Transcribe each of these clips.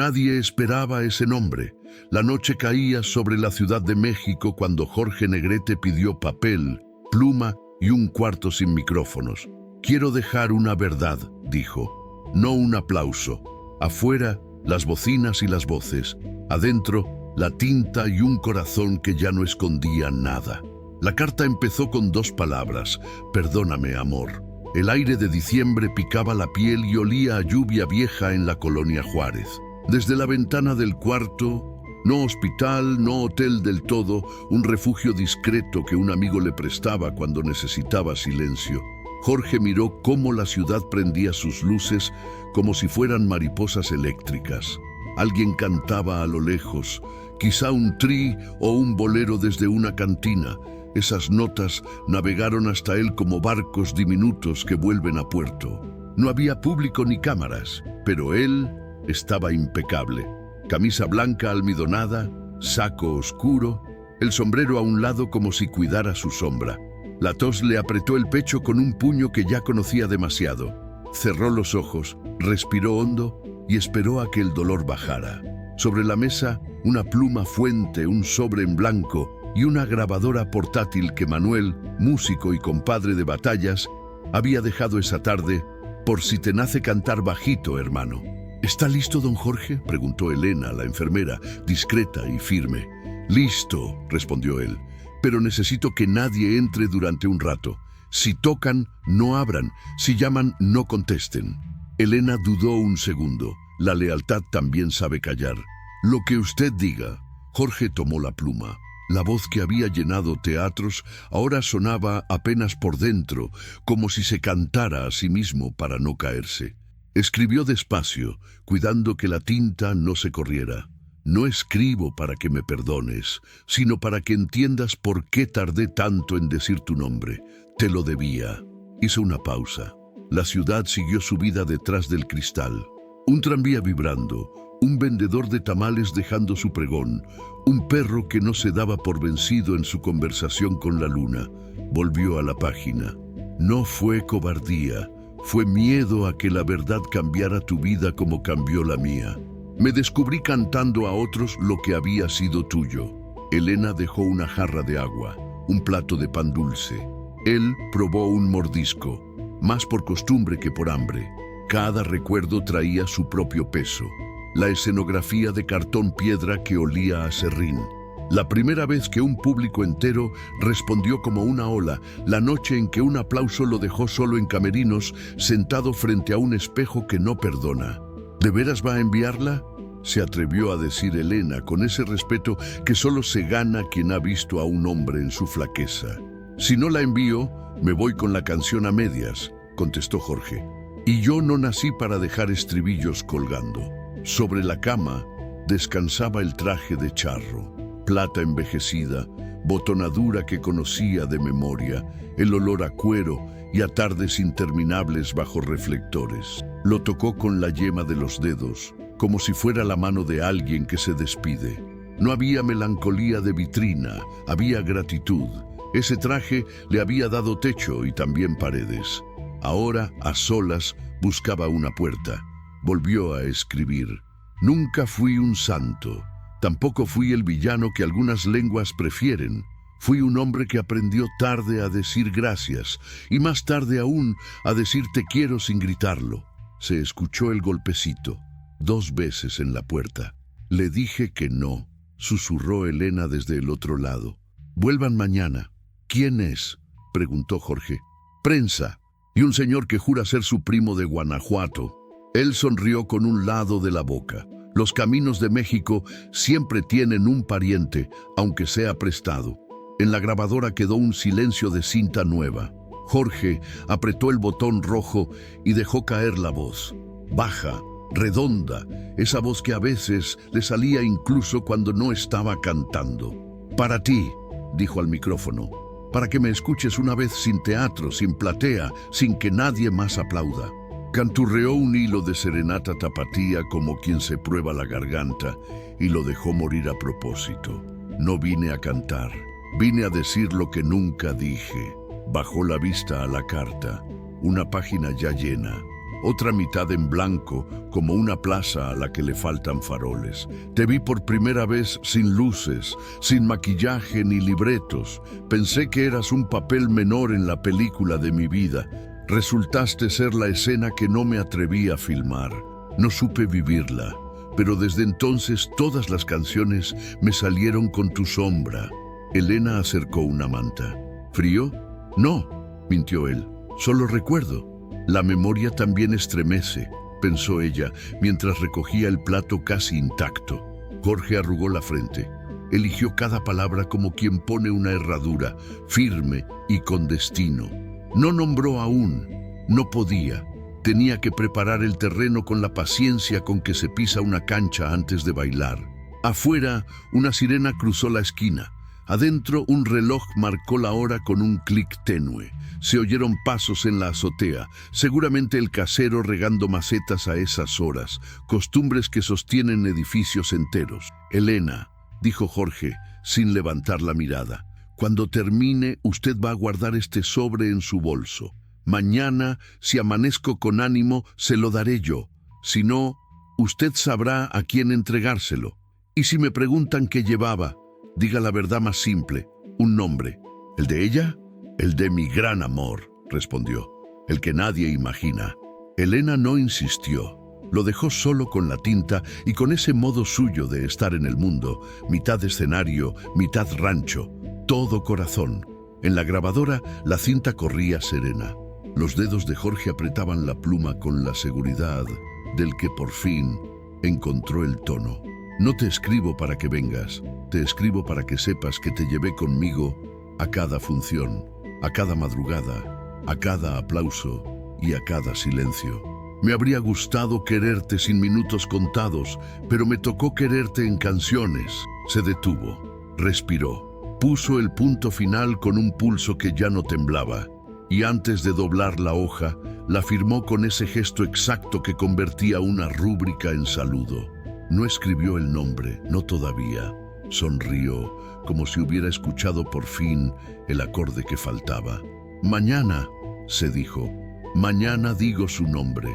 Nadie esperaba ese nombre. La noche caía sobre la Ciudad de México cuando Jorge Negrete pidió papel, pluma y un cuarto sin micrófonos. «Quiero dejar una verdad», dijo, «no un aplauso. Afuera, las bocinas y las voces. Adentro, la tinta y un corazón que ya no escondía nada». La carta empezó con 2 palabras: «Perdóname, amor». El aire de diciembre picaba la piel y olía a lluvia vieja en la colonia Juárez. Desde la ventana del cuarto, no hospital, no hotel del todo, un refugio discreto que un amigo le prestaba cuando necesitaba silencio, Jorge miró cómo la ciudad prendía sus luces como si fueran mariposas eléctricas. Alguien cantaba a lo lejos, quizá un tri o un bolero desde una cantina. Esas notas navegaron hasta él como barcos diminutos que vuelven a puerto. No había público ni cámaras, pero él estaba impecable. Camisa blanca almidonada, saco oscuro, el sombrero a un lado como si cuidara su sombra. La tos le apretó el pecho con un puño que ya conocía demasiado. Cerró los ojos, respiró hondo y esperó a que el dolor bajara. Sobre la mesa, una pluma fuente, un sobre en blanco y una grabadora portátil que Manuel, músico y compadre de batallas, había dejado esa tarde por si te nace cantar bajito, hermano. «¿Está listo, don Jorge?», preguntó Elena, la enfermera, discreta y firme. «Listo», respondió él, «pero necesito que nadie entre durante un rato. Si tocan, no abran. Si llaman, no contesten». Elena dudó un segundo. La lealtad también sabe callar. «Lo que usted diga». Jorge tomó la pluma. La voz que había llenado teatros ahora sonaba apenas por dentro, como si se cantara a sí mismo para no caerse. Escribió despacio, cuidando que la tinta no se corriera. «No escribo para que me perdones, sino para que entiendas por qué tardé tanto en decir tu nombre. Te lo debía». Hizo una pausa. La ciudad siguió su vida detrás del cristal. Un tranvía vibrando, un vendedor de tamales dejando su pregón, un perro que no se daba por vencido en su conversación con la luna. Volvió a la página. «No fue cobardía, fue miedo a que la verdad cambiara tu vida como cambió la mía. Me descubrí cantando a otros lo que había sido tuyo». Elena dejó una jarra de agua, un plato de pan dulce. Él probó un mordisco, más por costumbre que por hambre. Cada recuerdo traía su propio peso. La escenografía de cartón piedra que olía a serrín. La primera vez que un público entero respondió como una ola, la noche en que un aplauso lo dejó solo en camerinos, sentado frente a un espejo que no perdona. ¿De veras va a enviarla?, se atrevió a decir Elena con ese respeto que solo se gana quien ha visto a un hombre en su flaqueza. «Si no la envío, me voy con la canción a medias», contestó Jorge. «Y yo no nací para dejar estribillos colgando». Sobre la cama descansaba el traje de charro, plata envejecida, botonadura que conocía de memoria, el olor a cuero y a tardes interminables bajo reflectores. Lo tocó con la yema de los dedos, como si fuera la mano de alguien que se despide. No había melancolía de vitrina, había gratitud. Ese traje le había dado techo y también paredes. Ahora, a solas, buscaba una puerta. Volvió a escribir. «Nunca fui un santo. Tampoco fui el villano que algunas lenguas prefieren. Fui un hombre que aprendió tarde a decir gracias y más tarde aún a decir te quiero sin gritarlo». Se escuchó el golpecito, 2 veces en la puerta. «Le dije que no», susurró Elena desde el otro lado. «Vuelvan mañana». «¿Quién es?», preguntó Jorge. «Prensa, y un señor que jura ser su primo de Guanajuato». Él sonrió con un lado de la boca. Los caminos de México siempre tienen un pariente, aunque sea prestado. En la grabadora quedó un silencio de cinta nueva. Jorge apretó el botón rojo y dejó caer la voz. Baja, redonda, esa voz que a veces le salía incluso cuando no estaba cantando. «Para ti», dijo al micrófono, «para que me escuches una vez sin teatro, sin platea, sin que nadie más aplauda». Canturreó un hilo de serenata tapatía como quien se prueba la garganta y lo dejó morir a propósito. «No vine a cantar, vine a decir lo que nunca dije». Bajó la vista a la carta, una página ya llena. otra mitad en blanco, como una plaza a la que le faltan faroles. Te vi por primera vez sin luces, sin maquillaje ni libretos. Pensé que eras un papel menor en la película de mi vida. Resultaste ser la escena que no me atreví a filmar. No supe vivirla, pero desde entonces todas las canciones me salieron con tu sombra. Elena acercó una manta. ¿Frío? No, mintió él. Solo recuerdo. La memoria también estremece, pensó ella, mientras recogía el plato casi intacto. Jorge arrugó la frente. Eligió cada palabra como quien pone una herradura, firme y con destino. No nombró aún. No podía. Tenía que preparar el terreno con la paciencia con que se pisa una cancha antes de bailar. Afuera, una sirena cruzó la esquina. Adentro, un reloj marcó la hora con un clic tenue. Se oyeron pasos en la azotea, seguramente el casero regando macetas a esas horas, costumbres que sostienen edificios enteros. Elena, dijo Jorge, sin levantar la mirada, cuando termine, usted va a guardar este sobre en su bolso. Mañana, si amanezco con ánimo, se lo daré yo. Si no, usted sabrá a quién entregárselo. Y si me preguntan qué llevaba, diga la verdad más simple, un nombre. ¿El de ella? El de mi gran amor, respondió, el que nadie imagina. Elena no insistió. Lo dejó solo con la tinta y con ese modo suyo de estar en el mundo, mitad escenario, mitad rancho, todo corazón. En la grabadora, la cinta corría serena. Los dedos de Jorge apretaban la pluma con la seguridad del que por fin encontró el tono. No te escribo para que vengas, te escribo para que sepas que te llevé conmigo a cada función, a cada madrugada, a cada aplauso y a cada silencio. Me habría gustado quererte sin minutos contados, pero me tocó quererte en canciones. Se detuvo, respiró, puso el punto final con un pulso que ya no temblaba, y antes de doblar la hoja, la firmó con ese gesto exacto que convertía una rúbrica en saludo. No escribió el nombre, no todavía. Sonrió, como si hubiera escuchado por fin el acorde que faltaba. Mañana, se dijo, mañana digo su nombre.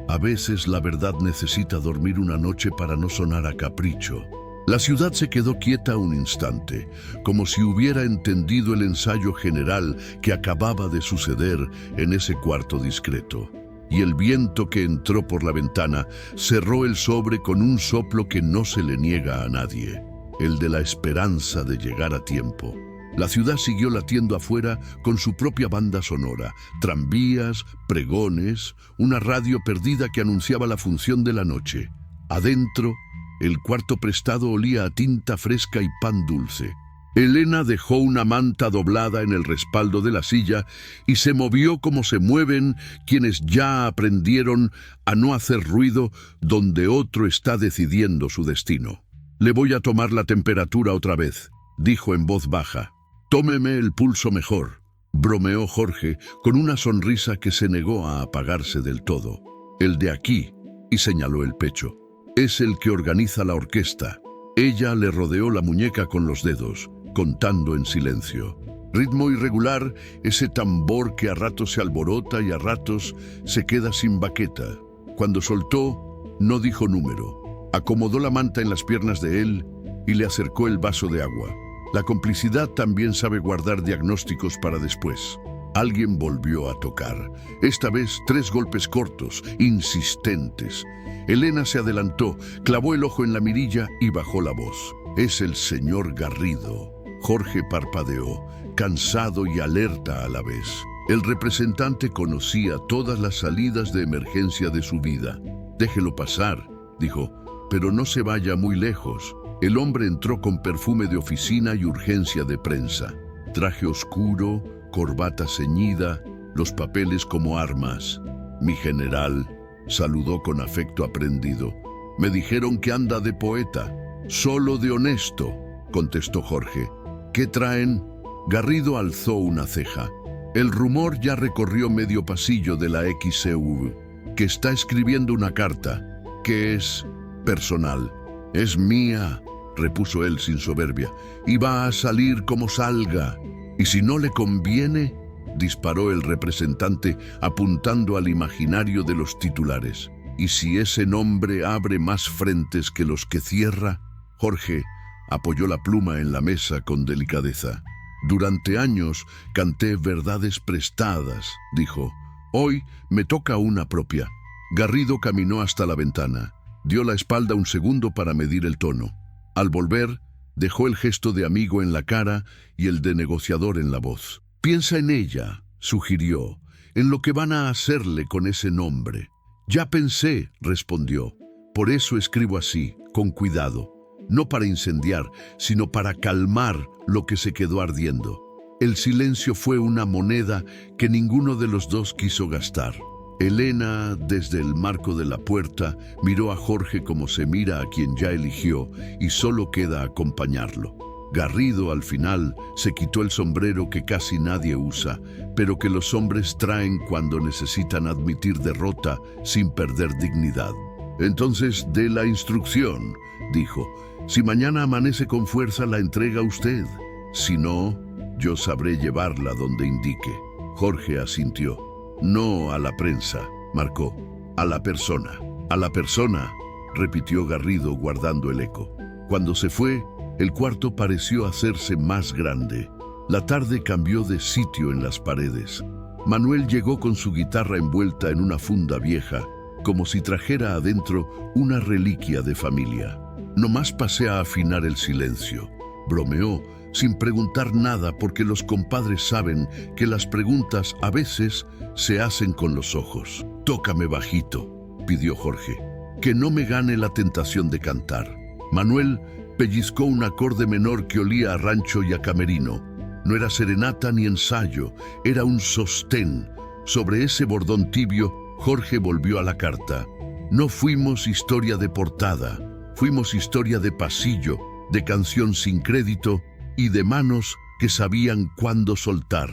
A veces la verdad necesita dormir una noche para no sonar a capricho. La ciudad se quedó quieta un instante, como si hubiera entendido el ensayo general que acababa de suceder en ese cuarto discreto. Y el viento que entró por la ventana cerró el sobre con un soplo que no se le niega a nadie, el de la esperanza de llegar a tiempo. La ciudad siguió latiendo afuera con su propia banda sonora, tranvías, pregones, una radio perdida que anunciaba la función de la noche. Adentro, el cuarto prestado olía a tinta fresca y pan dulce. Elena dejó una manta doblada en el respaldo de la silla y se movió como se mueven quienes ya aprendieron a no hacer ruido donde otro está decidiendo su destino. Le voy a tomar la temperatura otra vez, dijo en voz baja. Tómeme el pulso mejor, bromeó Jorge con una sonrisa que se negó a apagarse del todo. El de aquí, y señaló el pecho, es el que organiza la orquesta. Ella le rodeó la muñeca con los dedos, contando en silencio. Ritmo irregular, ese tambor que a ratos se alborota y a ratos se queda sin baqueta. Cuando soltó, no dijo número. Acomodó la manta en las piernas de él y le acercó el vaso de agua. La complicidad también sabe guardar diagnósticos para después. Alguien volvió a tocar. Esta vez 3 golpes cortos, insistentes. Elena se adelantó, clavó el ojo en la mirilla y bajó la voz. Es el señor Garrido. Jorge parpadeó, cansado y alerta a la vez. El representante conocía todas las salidas de emergencia de su vida. Déjelo pasar, dijo, pero no se vaya muy lejos. El hombre entró con perfume de oficina y urgencia de prensa. Traje oscuro, corbata ceñida, los papeles como armas. Mi general, saludó con afecto aprendido. Me dijeron que anda de poeta. Solo de honesto, contestó Jorge. ¿Qué traen? Garrido alzó una ceja. El rumor ya recorrió medio pasillo de la XCV, que está escribiendo una carta, que es personal. Es mía, repuso él sin soberbia, y va a salir como salga. Y si no le conviene, disparó el representante apuntando al imaginario de los titulares. ¿Y si ese nombre abre más frentes que los que cierra? Jorge apoyó la pluma en la mesa con delicadeza. Durante años canté verdades prestadas, dijo. Hoy me toca una propia. Garrido caminó hasta la ventana. Dio la espalda un segundo para medir el tono. Al volver, dejó el gesto de amigo en la cara y el de negociador en la voz. Piensa en ella, sugirió, en lo que van a hacerle con ese nombre. Ya pensé, respondió. Por eso escribo así, con cuidado. No para incendiar, sino para calmar lo que se quedó ardiendo. El silencio fue una moneda que ninguno de los dos quiso gastar. Elena, desde el marco de la puerta, miró a Jorge como se mira a quien ya eligió y solo queda acompañarlo. Garrido, al final, se quitó el sombrero que casi nadie usa, pero que los hombres traen cuando necesitan admitir derrota sin perder dignidad. Entonces, dé la instrucción, dijo. Si mañana amanece con fuerza, la entrega usted. Si no, yo sabré llevarla donde indique. Jorge asintió. No a la prensa, marcó. A la persona. A la persona, repitió Garrido guardando el eco. Cuando se fue, el cuarto pareció hacerse más grande. La tarde cambió de sitio en las paredes. Manuel llegó con su guitarra envuelta en una funda vieja, como si trajera adentro una reliquia de familia. Nomás pasé a afinar el silencio. Bromeó, sin preguntar nada, porque los compadres saben que las preguntas a veces se hacen con los ojos. Tócame bajito, pidió Jorge, que no me gane la tentación de cantar. Manuel pellizcó un acorde menor que olía a rancho y a camerino. No era serenata ni ensayo, era un sostén. Sobre ese bordón tibio, Jorge volvió a la carta. No fuimos historia de portada, fuimos historia de pasillo, de canción sin crédito y de manos que sabían cuándo soltar.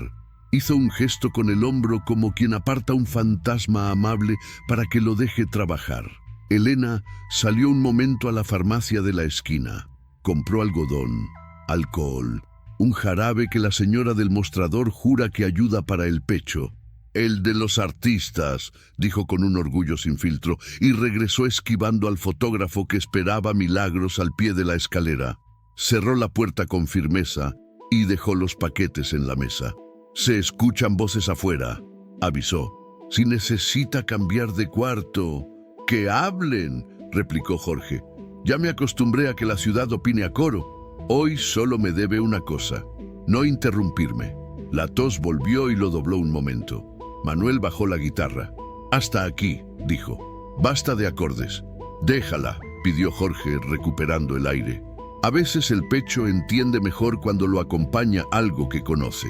Hizo un gesto con el hombro como quien aparta un fantasma amable para que lo deje trabajar. Elena salió un momento a la farmacia de la esquina. Compró algodón, alcohol, un jarabe que la señora del mostrador jura que ayuda para el pecho. El de los artistas, dijo con un orgullo sin filtro, y regresó esquivando al fotógrafo que esperaba milagros al pie de la escalera. Cerró la puerta con firmeza y dejó los paquetes en la mesa. Se escuchan voces afuera, avisó. Si necesita cambiar de cuarto, ¡que hablen!, replicó Jorge. Ya me acostumbré a que la ciudad opine a coro. Hoy solo me debe una cosa, no interrumpirme. La tos volvió y lo dobló un momento. Manuel bajó la guitarra. Hasta aquí, dijo. Basta de acordes. Déjala, pidió Jorge, recuperando el aire. A veces el pecho entiende mejor cuando lo acompaña algo que conoce.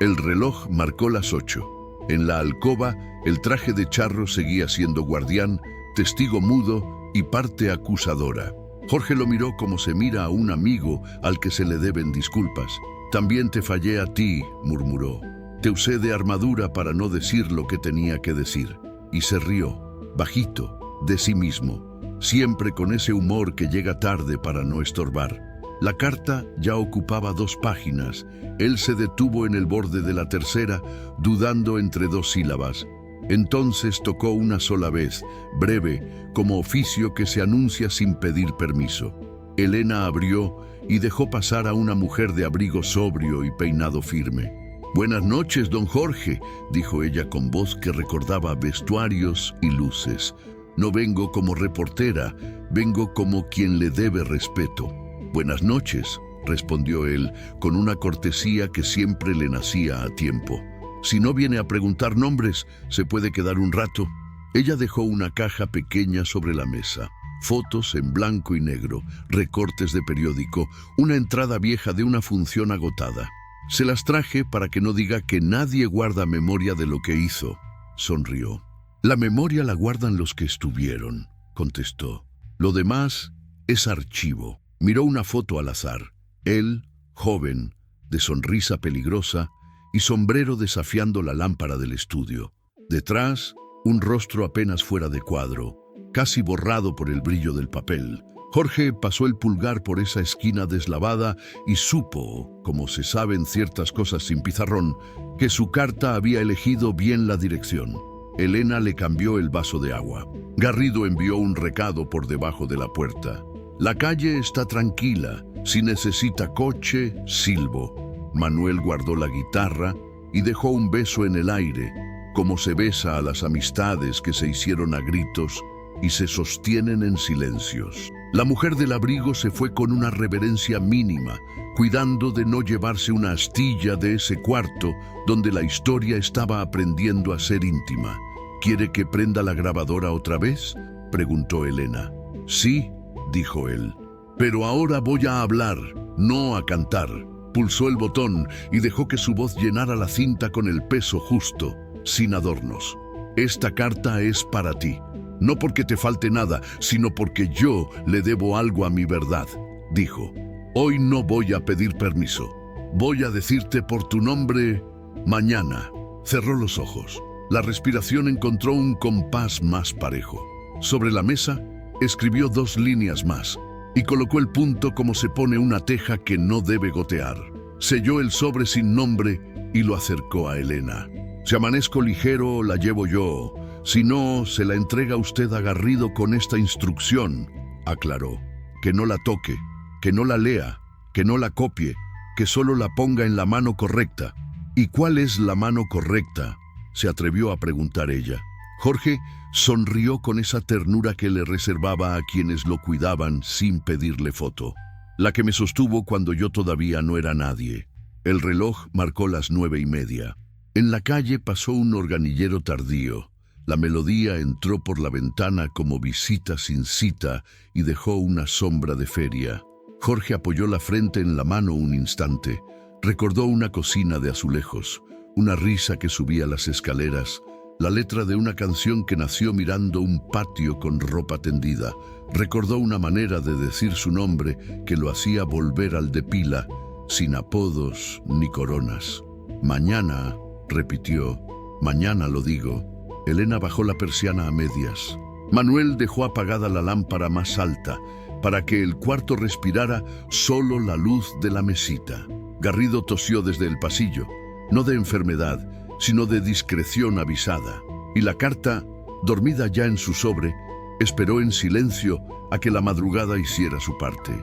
El reloj marcó las 8. En la alcoba, el traje de charro seguía siendo guardián, testigo mudo y parte acusadora. Jorge lo miró como se mira a un amigo al que se le deben disculpas. También te fallé a ti, murmuró. Te usé de armadura para no decir lo que tenía que decir. Y se rió, bajito, de sí mismo, siempre con ese humor que llega tarde para no estorbar. La carta ya ocupaba 2 páginas. Él se detuvo en el borde de la tercera, dudando entre 2 sílabas. Entonces tocó una sola vez, breve, como oficio que se anuncia sin pedir permiso. Elena abrió y dejó pasar a una mujer de abrigo sobrio y peinado firme. «Buenas noches, don Jorge», dijo ella con voz que recordaba vestuarios y luces. «No vengo como reportera, vengo como quien le debe respeto». «Buenas noches», respondió él, con una cortesía que siempre le nacía a tiempo. «Si no viene a preguntar nombres, se puede quedar un rato». Ella dejó una caja pequeña sobre la mesa. Fotos en blanco y negro, recortes de periódico, una entrada vieja de una función agotada. «Se las traje para que no diga que nadie guarda memoria de lo que hizo», sonrió. «La memoria la guardan los que estuvieron», contestó. «Lo demás es archivo». Miró una foto al azar. Él, joven, de sonrisa peligrosa y sombrero desafiando la lámpara del estudio. Detrás, un rostro apenas fuera de cuadro, casi borrado por el brillo del papel. Jorge pasó el pulgar por esa esquina deslavada y supo, como se saben ciertas cosas sin pizarrón, que su carta había elegido bien la dirección. Elena le cambió el vaso de agua. Garrido envió un recado por debajo de la puerta. La calle está tranquila. Si necesita coche, silbo. Manuel guardó la guitarra y dejó un beso en el aire, como se besa a las amistades que se hicieron a gritos y se sostienen en silencios. La mujer del abrigo se fue con una reverencia mínima, cuidando de no llevarse una astilla de ese cuarto donde la historia estaba aprendiendo a ser íntima. ¿Quiere que prenda la grabadora otra vez?, preguntó Elena. Sí, dijo él. Pero ahora voy a hablar, no a cantar. Pulsó el botón y dejó que su voz llenara la cinta con el peso justo, sin adornos. Esta carta es para ti. No porque te falte nada, sino porque yo le debo algo a mi verdad, dijo. Hoy no voy a pedir permiso. Voy a decirte por tu nombre mañana. Cerró los ojos. La respiración encontró un compás más parejo. Sobre la mesa, escribió 2 líneas más y colocó el punto como se pone una teja que no debe gotear. Selló el sobre sin nombre y lo acercó a Elena. Si amanezco ligero, la llevo yo. Si no, se la entrega usted a Garrido con esta instrucción, aclaró. Que no la toque, que no la lea, que no la copie, que solo la ponga en la mano correcta. ¿Y cuál es la mano correcta?, se atrevió a preguntar ella. Jorge sonrió con esa ternura que le reservaba a quienes lo cuidaban sin pedirle foto. La que me sostuvo cuando yo todavía no era nadie. El reloj marcó las 9:30. En la calle pasó un organillero tardío. La melodía entró por la ventana como visita sin cita y dejó una sombra de feria. Jorge apoyó la frente en la mano un instante. Recordó una cocina de azulejos, una risa que subía las escaleras, la letra de una canción que nació mirando un patio con ropa tendida. Recordó una manera de decir su nombre que lo hacía volver al de pila, sin apodos ni coronas. Mañana, repitió, mañana lo digo. Elena bajó la persiana a medias. Manuel dejó apagada la lámpara más alta para que el cuarto respirara solo la luz de la mesita. Garrido tosió desde el pasillo, no de enfermedad, sino de discreción avisada. Y la carta, dormida ya en su sobre, esperó en silencio a que la madrugada hiciera su parte.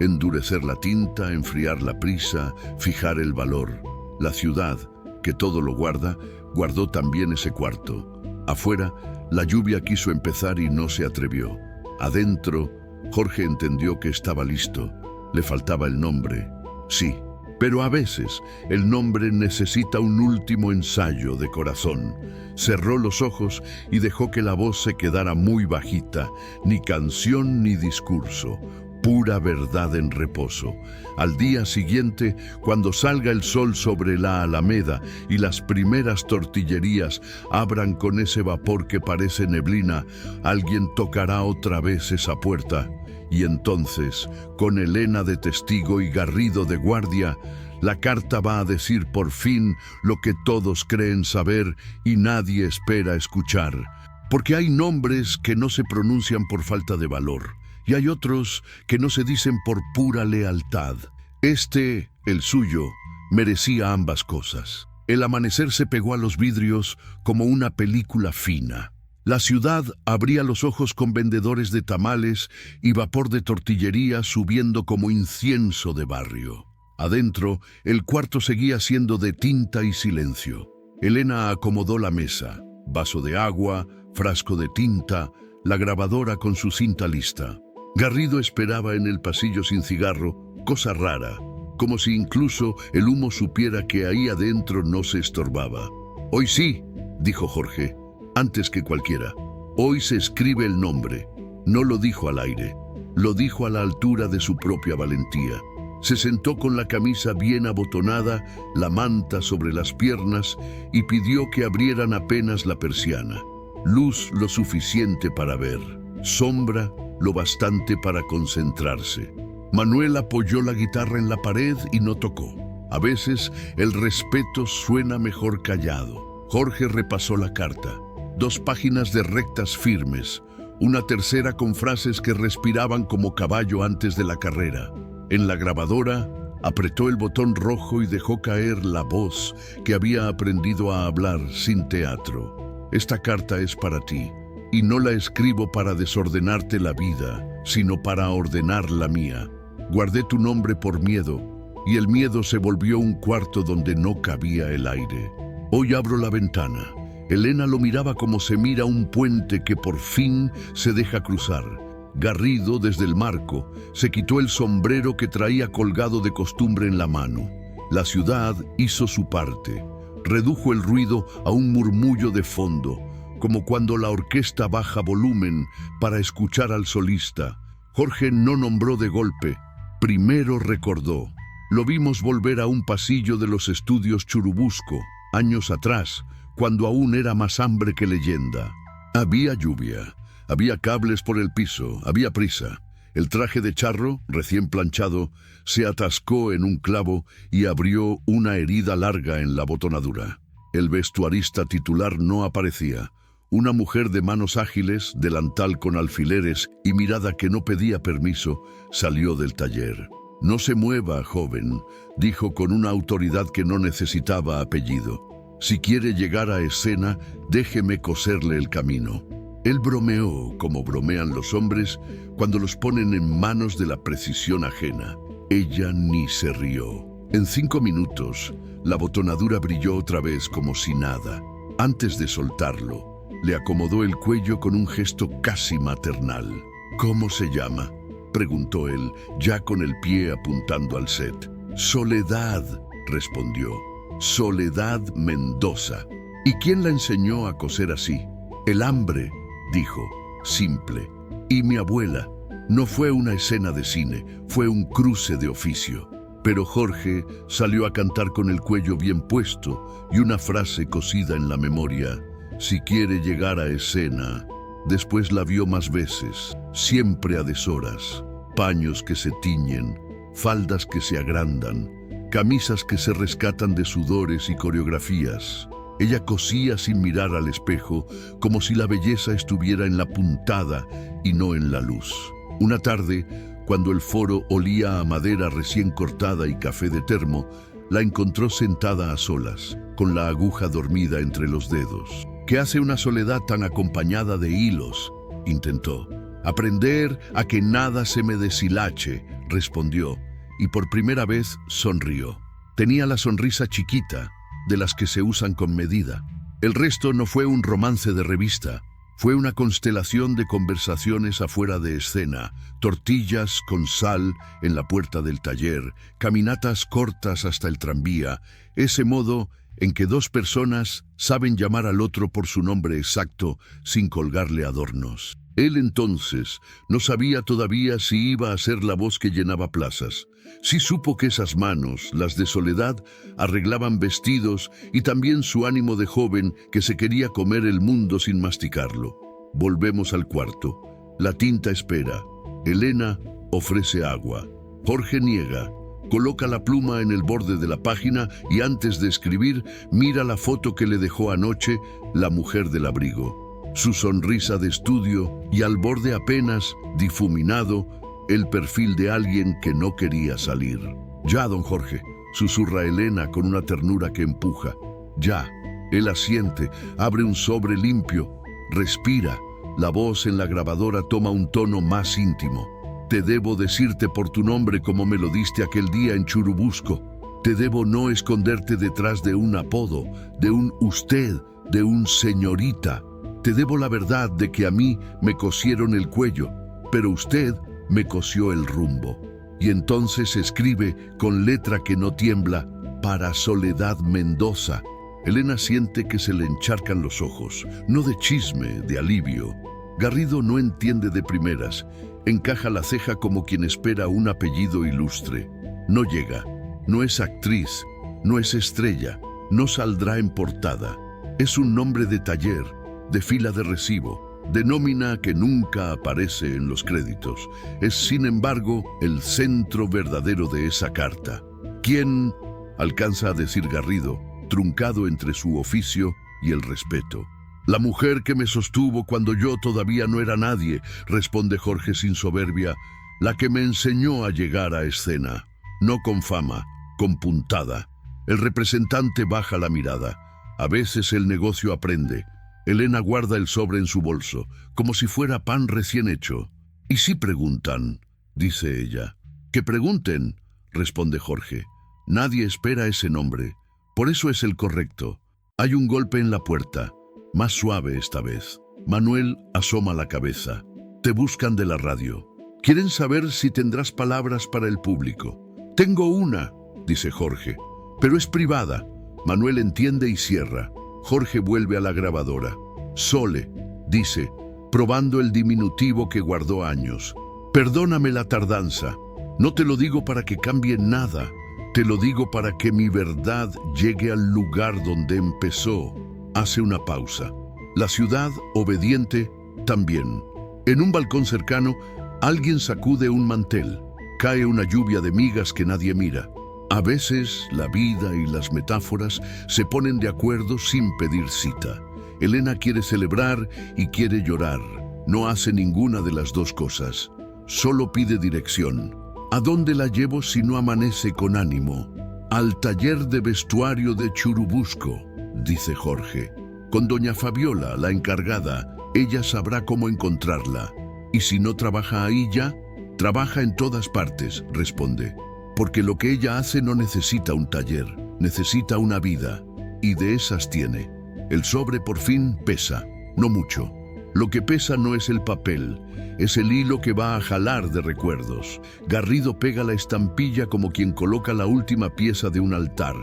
Endurecer la tinta, enfriar la prisa, fijar el valor. La ciudad, que todo lo guarda, guardó también ese cuarto. Afuera, la lluvia quiso empezar y no se atrevió. Adentro, Jorge entendió que estaba listo. Le faltaba el nombre. Sí, pero a veces el nombre necesita un último ensayo de corazón. Cerró los ojos y dejó que la voz se quedara muy bajita. Ni canción ni discurso. Pura verdad en reposo. Al día siguiente, cuando salga el sol sobre la alameda y las primeras tortillerías abran con ese vapor que parece neblina, alguien tocará otra vez esa puerta. Y entonces, con Elena de testigo y Garrido de guardia, la carta va a decir por fin lo que todos creen saber y nadie espera escuchar. Porque hay nombres que no se pronuncian por falta de valor. Y hay otros que no se dicen por pura lealtad. Este, el suyo, merecía ambas cosas. El amanecer se pegó a los vidrios como una película fina. La ciudad abría los ojos con vendedores de tamales y vapor de tortillería subiendo como incienso de barrio. Adentro, el cuarto seguía siendo de tinta y silencio. Elena acomodó la mesa, vaso de agua, frasco de tinta, la grabadora con su cinta lista. Garrido esperaba en el pasillo sin cigarro, cosa rara, como si incluso el humo supiera que ahí adentro no se estorbaba. Hoy sí, dijo Jorge, antes que cualquiera. Hoy se escribe el nombre. No lo dijo al aire, lo dijo a la altura de su propia valentía. Se sentó con la camisa bien abotonada, la manta sobre las piernas y pidió que abrieran apenas la persiana. Luz lo suficiente para ver, sombra lo bastante para concentrarse. Manuel apoyó la guitarra en la pared y no tocó. A veces el respeto suena mejor callado. Jorge repasó la carta. 2 páginas de rectas firmes, una tercera con frases que respiraban como caballo antes de la carrera. En la grabadora, apretó el botón rojo y dejó caer la voz que había aprendido a hablar sin teatro. Esta carta es para ti, y no la escribo para desordenarte la vida, sino para ordenar la mía. Guardé tu nombre por miedo, y el miedo se volvió un cuarto donde no cabía el aire. Hoy abro la ventana. Elena lo miraba como se mira un puente que por fin se deja cruzar. Garrido, desde el marco, se quitó el sombrero que traía colgado de costumbre en la mano. La ciudad hizo su parte. Redujo el ruido a un murmullo de fondo, como cuando la orquesta baja volumen para escuchar al solista. Jorge no nombró de golpe, primero recordó. Lo vimos volver a un pasillo de los estudios Churubusco, años atrás, cuando aún era más hambre que leyenda. Había lluvia, había cables por el piso, había prisa. El traje de charro, recién planchado, se atascó en un clavo y abrió una herida larga en la botonadura. El vestuarista titular no aparecía. Una mujer de manos ágiles, delantal con alfileres y mirada que no pedía permiso, salió del taller. «No se mueva, joven», dijo con una autoridad que no necesitaba apellido. «Si quiere llegar a escena, déjeme coserle el camino». Él bromeó como bromean los hombres cuando los ponen en manos de la precisión ajena. Ella ni se rió. En 5 minutos, la botonadura brilló otra vez como si nada. Antes de soltarlo, le acomodó el cuello con un gesto casi maternal. «¿Cómo se llama?», preguntó él, ya con el pie apuntando al set. «Soledad», respondió. «Soledad Mendoza». «¿Y quién la enseñó a coser así?». «El hambre», dijo, simple. «Y mi abuela». No fue una escena de cine, fue un cruce de oficio. Pero Jorge salió a cantar con el cuello bien puesto y una frase cosida en la memoria. «Si quiere llegar a escena». Después la vio más veces, siempre a deshoras. Paños que se tiñen, faldas que se agrandan, camisas que se rescatan de sudores y coreografías. Ella cosía sin mirar al espejo, como si la belleza estuviera en la puntada y no en la luz. Una tarde, cuando el foro olía a madera recién cortada y café de termo, la encontró sentada a solas, con la aguja dormida entre los dedos. «¿Qué hace una soledad tan acompañada de hilos?», intentó. «Aprender a que nada se me deshilache», respondió, y por primera vez sonrió. Tenía la sonrisa chiquita, de las que se usan con medida. El resto no fue un romance de revista, fue una constelación de conversaciones afuera de escena, tortillas con sal en la puerta del taller, caminatas cortas hasta el tranvía, ese modo en que 2 personas saben llamar al otro por su nombre exacto sin colgarle adornos. Él entonces no sabía todavía si iba a ser la voz que llenaba plazas. Sí supo que esas manos, las de Soledad, arreglaban vestidos y también su ánimo de joven que se quería comer el mundo sin masticarlo. Volvemos al cuarto. La tinta espera. Elena ofrece agua. Jorge niega. Coloca la pluma en el borde de la página y antes de escribir mira la foto que le dejó anoche la mujer del abrigo. Su sonrisa de estudio y al borde apenas difuminado el perfil de alguien que no quería salir. «Ya, don Jorge», susurra Elena con una ternura que empuja. «Ya». Él asiente, abre un sobre limpio, respira. La voz en la grabadora toma un tono más íntimo. «Te debo decirte por tu nombre como me lo diste aquel día en Churubusco. Te debo no esconderte detrás de un apodo, de un usted, de un señorita. Te debo la verdad de que a mí me cosieron el cuello, pero usted me cosió el rumbo». Y entonces escribe con letra que no tiembla, «Para Soledad Mendoza». Elena siente que se le encharcan los ojos, no de chisme, de alivio. Garrido no entiende de primeras, encaja la ceja como quien espera un apellido ilustre. No llega, no es actriz, no es estrella, no saldrá en portada. Es un nombre de taller, de fila de recibo, de nómina que nunca aparece en los créditos. Es, sin embargo, el centro verdadero de esa carta. ¿Quién?, alcanza a decir Garrido, truncado entre su oficio y el respeto. La mujer que me sostuvo cuando yo todavía no era nadie, responde Jorge sin soberbia, la que me enseñó a llegar a escena. No con fama, con puntada. El representante baja la mirada. A veces el negocio aprende. Elena guarda el sobre en su bolso, como si fuera pan recién hecho. «¿Y si preguntan?», dice ella. «Que pregunten», responde Jorge. Nadie espera ese nombre. Por eso es el correcto. Hay un golpe en la puerta, más suave esta vez. Manuel asoma la cabeza. Te buscan de la radio. Quieren saber si tendrás palabras para el público. «Tengo una», dice Jorge, «pero es privada». Manuel entiende y cierra. Jorge vuelve a la grabadora. «Sole», dice, probando el diminutivo que guardó años. «Perdóname la tardanza. No te lo digo para que cambie nada. Te lo digo para que mi verdad llegue al lugar donde empezó». Hace una pausa. La ciudad, obediente, también. En un balcón cercano, alguien sacude un mantel. Cae una lluvia de migas que nadie mira. A veces, la vida y las metáforas se ponen de acuerdo sin pedir cita. Elena quiere celebrar y quiere llorar. No hace ninguna de las dos cosas. Solo pide dirección. ¿A dónde la llevo si no amanece con ánimo? «Al taller de vestuario de Churubusco», dice Jorge. «Con doña Fabiola, la encargada, ella sabrá cómo encontrarla. Y si no trabaja ahí ya, trabaja en todas partes», responde. «Porque lo que ella hace no necesita un taller, necesita una vida. Y de esas tiene. El sobre por fin pesa, no mucho. Lo que pesa no es el papel, es el hilo que va a jalar de recuerdos. Garrido pega la estampilla como quien coloca la última pieza de un altar.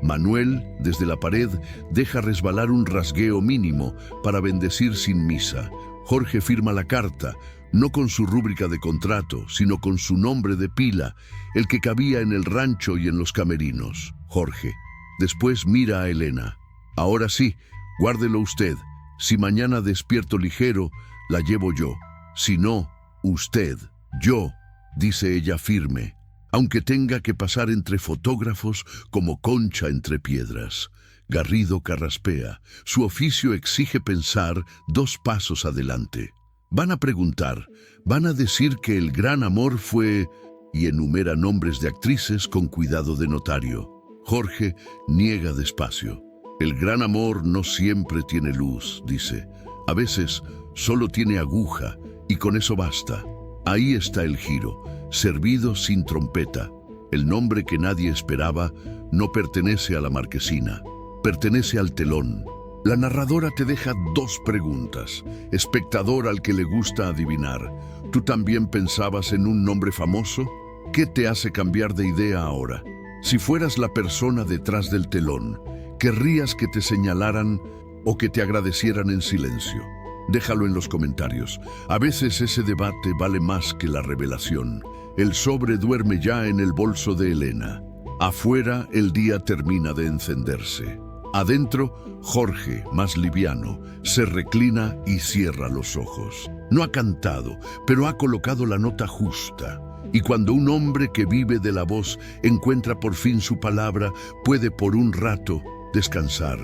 Manuel, desde la pared, deja resbalar un rasgueo mínimo para bendecir sin misa. Jorge firma la carta, no con su rúbrica de contrato, sino con su nombre de pila, el que cabía en el rancho y en los camerinos. Jorge. Después mira a Elena. «Ahora sí, guárdelo usted. Si mañana despierto ligero, la llevo yo. Si no, usted, yo», dice ella firme, aunque tenga que pasar entre fotógrafos como concha entre piedras. Garrido carraspea. Su oficio exige pensar 2 pasos adelante. Van a preguntar, van a decir que el gran amor fue... y enumera nombres de actrices con cuidado de notario. Jorge niega despacio. «El gran amor no siempre tiene luz», dice. «A veces solo tiene aguja y con eso basta». Ahí está el giro, servido sin trompeta. El nombre que nadie esperaba no pertenece a la marquesina, pertenece al telón. La narradora te deja 2 preguntas. Espectador al que le gusta adivinar, ¿tú también pensabas en un nombre famoso? ¿Qué te hace cambiar de idea ahora? Si fueras la persona detrás del telón, ¿querrías que te señalaran o que te agradecieran en silencio? Déjalo en los comentarios. A veces ese debate vale más que la revelación. El sobre duerme ya en el bolso de Elena. Afuera el día termina de encenderse. Adentro, Jorge, más liviano, se reclina y cierra los ojos. No ha cantado, pero ha colocado la nota justa. Y cuando un hombre que vive de la voz encuentra por fin su palabra, puede por un rato descansar.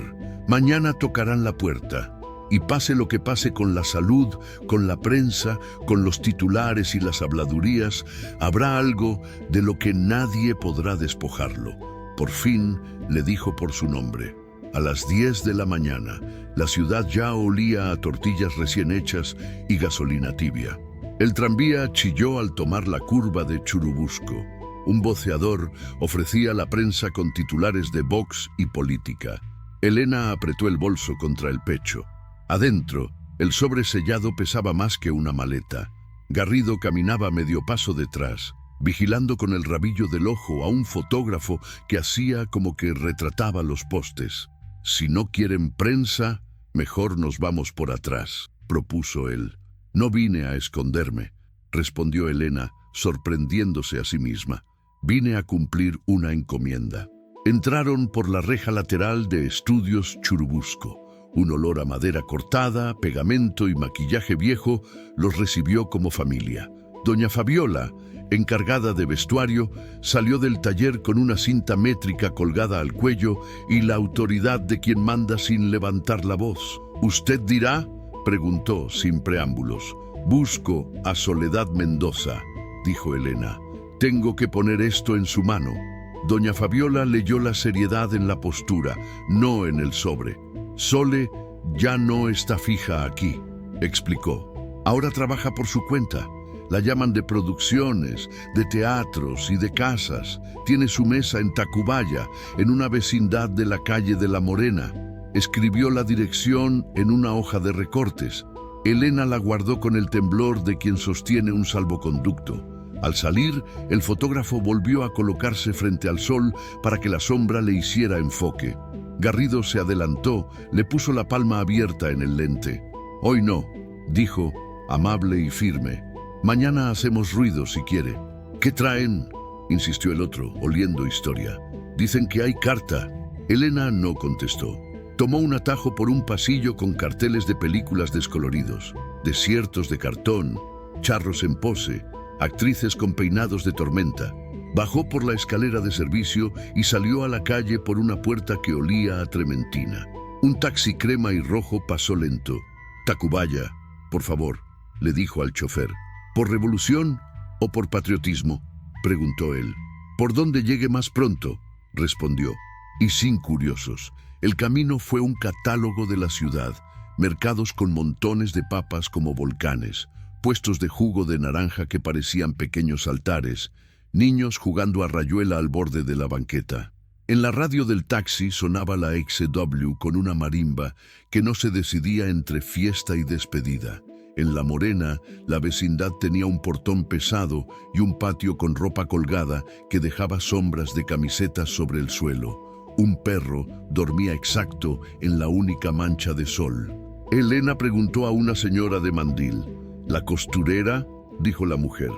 Mañana tocarán la puerta. Y pase lo que pase con la salud, con la prensa, con los titulares y las habladurías, habrá algo de lo que nadie podrá despojarlo. Por fin le dijo por su nombre. A las 10 de la mañana, la ciudad ya olía a tortillas recién hechas y gasolina tibia. El tranvía chilló al tomar la curva de Churubusco. Un voceador ofrecía a la prensa con titulares de Vox y política. Elena apretó el bolso contra el pecho. Adentro, el sobre sellado pesaba más que una maleta. Garrido caminaba medio paso detrás, vigilando con el rabillo del ojo a un fotógrafo que hacía como que retrataba los postes. «Si no quieren prensa, mejor nos vamos por atrás», propuso él. «No vine a esconderme», respondió Elena, sorprendiéndose a sí misma. «Vine a cumplir una encomienda». Entraron por la reja lateral de Estudios Churubusco. Un olor a madera cortada, pegamento y maquillaje viejo los recibió como familia. Doña Fabiola, encargada de vestuario, salió del taller con una cinta métrica colgada al cuello y la autoridad de quien manda sin levantar la voz. «Usted dirá», preguntó sin preámbulos. «Busco a Soledad Mendoza», dijo Elena. «Tengo que poner esto en su mano». Doña Fabiola leyó la seriedad en la postura, no en el sobre. «Sole ya no está fija aquí», explicó. «Ahora trabaja por su cuenta. La llaman de producciones, de teatros y de casas. Tiene su mesa en Tacubaya, en una vecindad de la calle de la Morena». Escribió la dirección en una hoja de recortes. Elena la guardó con el temblor de quien sostiene un salvoconducto. Al salir, el fotógrafo volvió a colocarse frente al sol para que la sombra le hiciera enfoque. Garrido se adelantó, le puso la palma abierta en el lente. «Hoy no», dijo, amable y firme. «Mañana hacemos ruido si quiere». «¿Qué traen?», insistió el otro, oliendo historia. «Dicen que hay carta». Elena no contestó. Tomó un atajo por un pasillo con carteles de películas descoloridos, desiertos de cartón, charros en pose, actrices con peinados de tormenta. Bajó por la escalera de servicio y salió a la calle por una puerta que olía a trementina. Un taxi crema y rojo pasó lento. «Tacubaya, por favor», le dijo al chofer. «¿Por revolución o por patriotismo?», preguntó él. «Por donde llegue más pronto», respondió. Y sin curiosos. El camino fue un catálogo de la ciudad, mercados con montones de papas como volcanes, puestos de jugo de naranja que parecían pequeños altares, niños jugando a rayuela al borde de la banqueta. En la radio del taxi sonaba la XW con una marimba que no se decidía entre fiesta y despedida. En La Morena, la vecindad tenía un portón pesado y un patio con ropa colgada que dejaba sombras de camisetas sobre el suelo. Un perro dormía exacto en la única mancha de sol. Elena preguntó a una señora de mandil. «¿La costurera?», dijo la mujer.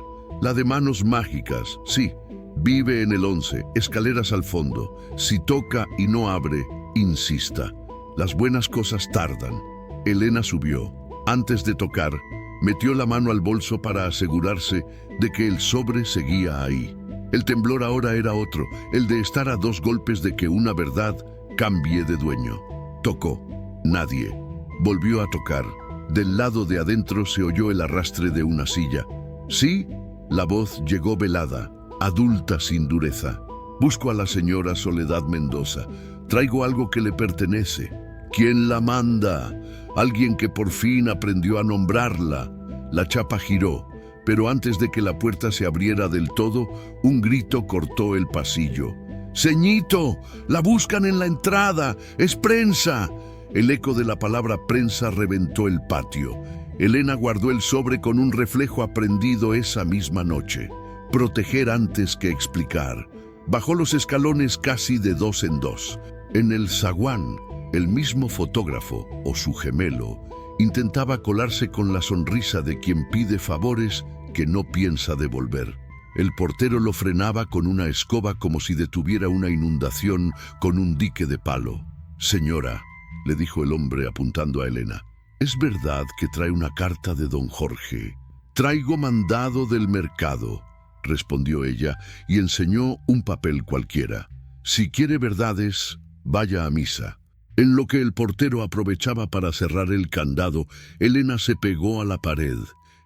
«La de manos mágicas, sí. Vive en el 11, escaleras al fondo. Si toca y no abre, insista. Las buenas cosas tardan». Elena subió. Antes de tocar, metió la mano al bolso para asegurarse de que el sobre seguía ahí. El temblor ahora era otro, el de estar a 2 golpes de que una verdad cambie de dueño. Tocó. Nadie. Volvió a tocar. Del lado de adentro se oyó el arrastre de una silla. «Sí», la voz llegó velada, adulta sin dureza. «Busco a la señora Soledad Mendoza. Traigo algo que le pertenece». «¿Quién la manda?». «Alguien que por fin aprendió a nombrarla». La chapa giró. Pero antes de que la puerta se abriera del todo, un grito cortó el pasillo. «¡Ceñito! ¡La buscan en la entrada! ¡Es prensa!». El eco de la palabra prensa reventó el patio. Elena guardó el sobre con un reflejo aprendido esa misma noche. Proteger antes que explicar. Bajó los escalones casi de 2 en 2. En el zaguán, el mismo fotógrafo, o su gemelo, intentaba colarse con la sonrisa de quien pide favores que no piensa devolver. El portero lo frenaba con una escoba como si detuviera una inundación con un dique de palo. «Señora», le dijo el hombre apuntando a Elena, «¿es verdad que trae una carta de don Jorge?». «Traigo mandado del mercado», respondió ella y enseñó un papel cualquiera. «Si quiere verdades, vaya a misa». En lo que el portero aprovechaba para cerrar el candado, Elena se pegó a la pared.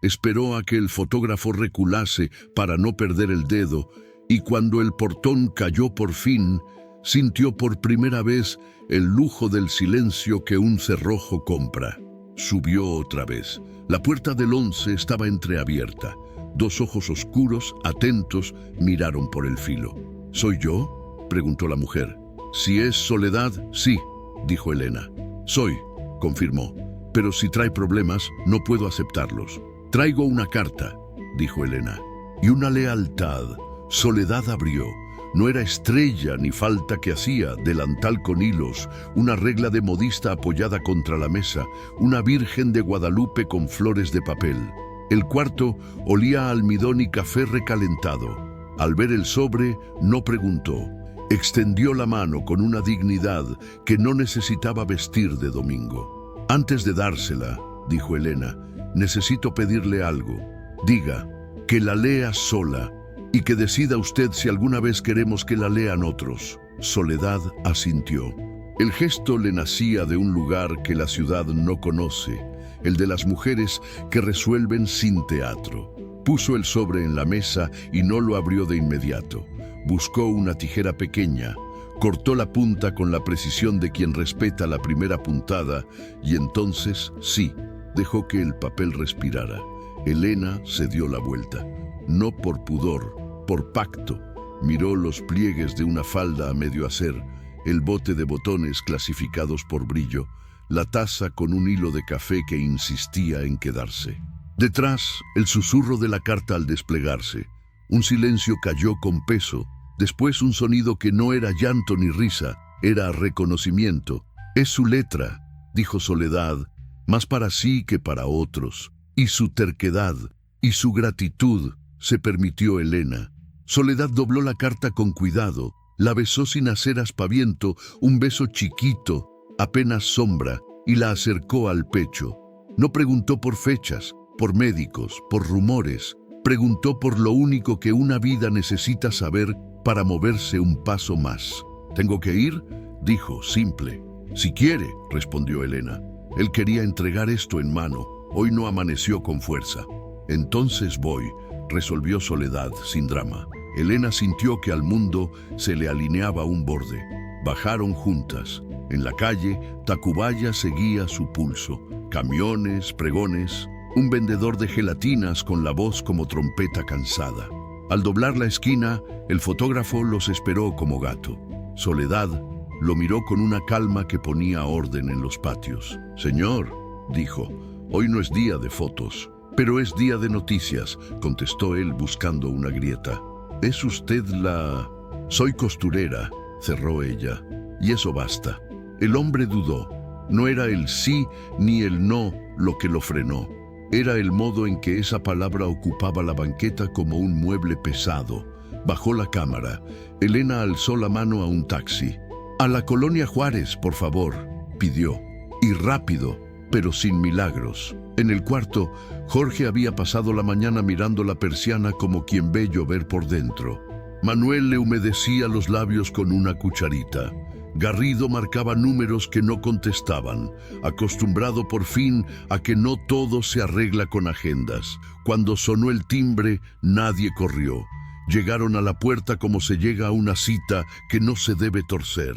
Esperó a que el fotógrafo reculase para no perder el dedo, y cuando el portón cayó por fin, sintió por primera vez el lujo del silencio que un cerrojo compra. Subió otra vez. La puerta del 11 estaba entreabierta. 2 ojos oscuros, atentos, miraron por el filo. «¿Soy yo?», preguntó la mujer. «Si es Soledad, sí», dijo Elena. «Soy», confirmó, «pero si trae problemas, no puedo aceptarlos». «Traigo una carta», dijo Elena. «Y una lealtad». Soledad abrió. No era estrella ni falta que hacía, delantal con hilos, una regla de modista apoyada contra la mesa, una Virgen de Guadalupe con flores de papel. El cuarto olía a almidón y café recalentado. Al ver el sobre, no preguntó. Extendió la mano con una dignidad que no necesitaba vestir de domingo. «Antes de dársela», dijo Elena, «necesito pedirle algo. Diga, que la lea sola y que decida usted si alguna vez queremos que la lean otros». Soledad asintió. El gesto le nacía de un lugar que la ciudad no conoce, el de las mujeres que resuelven sin teatro. Puso el sobre en la mesa y no lo abrió de inmediato. Buscó una tijera pequeña, cortó la punta con la precisión de quien respeta la primera puntada y entonces, sí, dejó que el papel respirara. Elena se dio la vuelta, no por pudor, por pacto. Miró los pliegues de una falda a medio hacer, el bote de botones clasificados por brillo, la taza con un hilo de café que insistía en quedarse. Detrás, el susurro de la carta al desplegarse. Un silencio cayó con peso, después un sonido que no era llanto ni risa, era reconocimiento. «Es su letra», dijo Soledad, más para sí que para otros. «Y su terquedad, y su gratitud», se permitió Elena. Soledad dobló la carta con cuidado, la besó sin hacer aspaviento, un beso chiquito, apenas sombra, y la acercó al pecho. No preguntó por fechas, por médicos, por rumores. Preguntó por lo único que una vida necesita saber para moverse un paso más. «¿Tengo que ir?», dijo, simple. «Si quiere», respondió Elena. Él quería entregar esto en mano. Hoy no amaneció con fuerza. «Entonces voy», resolvió Soledad, sin drama. Elena sintió que al mundo se le alineaba un borde. Bajaron juntas. En la calle, Tacubaya seguía su pulso. Camiones, pregones, un vendedor de gelatinas con la voz como trompeta cansada. Al doblar la esquina, el fotógrafo los esperó como gato. Soledad lo miró con una calma que ponía orden en los patios. «Señor», dijo, «hoy no es día de fotos». «Pero es día de noticias», contestó él buscando una grieta. «¿Es usted la...?» «Soy costurera», cerró ella. «Y eso basta». El hombre dudó. No era el sí ni el no lo que lo frenó. Era el modo en que esa palabra ocupaba la banqueta como un mueble pesado. Bajó la cámara. Elena alzó la mano a un taxi. «A la Colonia Juárez, por favor», pidió. Y rápido, pero sin milagros. En el cuarto, Jorge había pasado la mañana mirando la persiana como quien ve llover por dentro. Manuel le humedecía los labios con una cucharita. Garrido marcaba números que no contestaban, acostumbrado por fin a que no todo se arregla con agendas. Cuando sonó el timbre, nadie corrió. Llegaron a la puerta como se llega a una cita que no se debe torcer.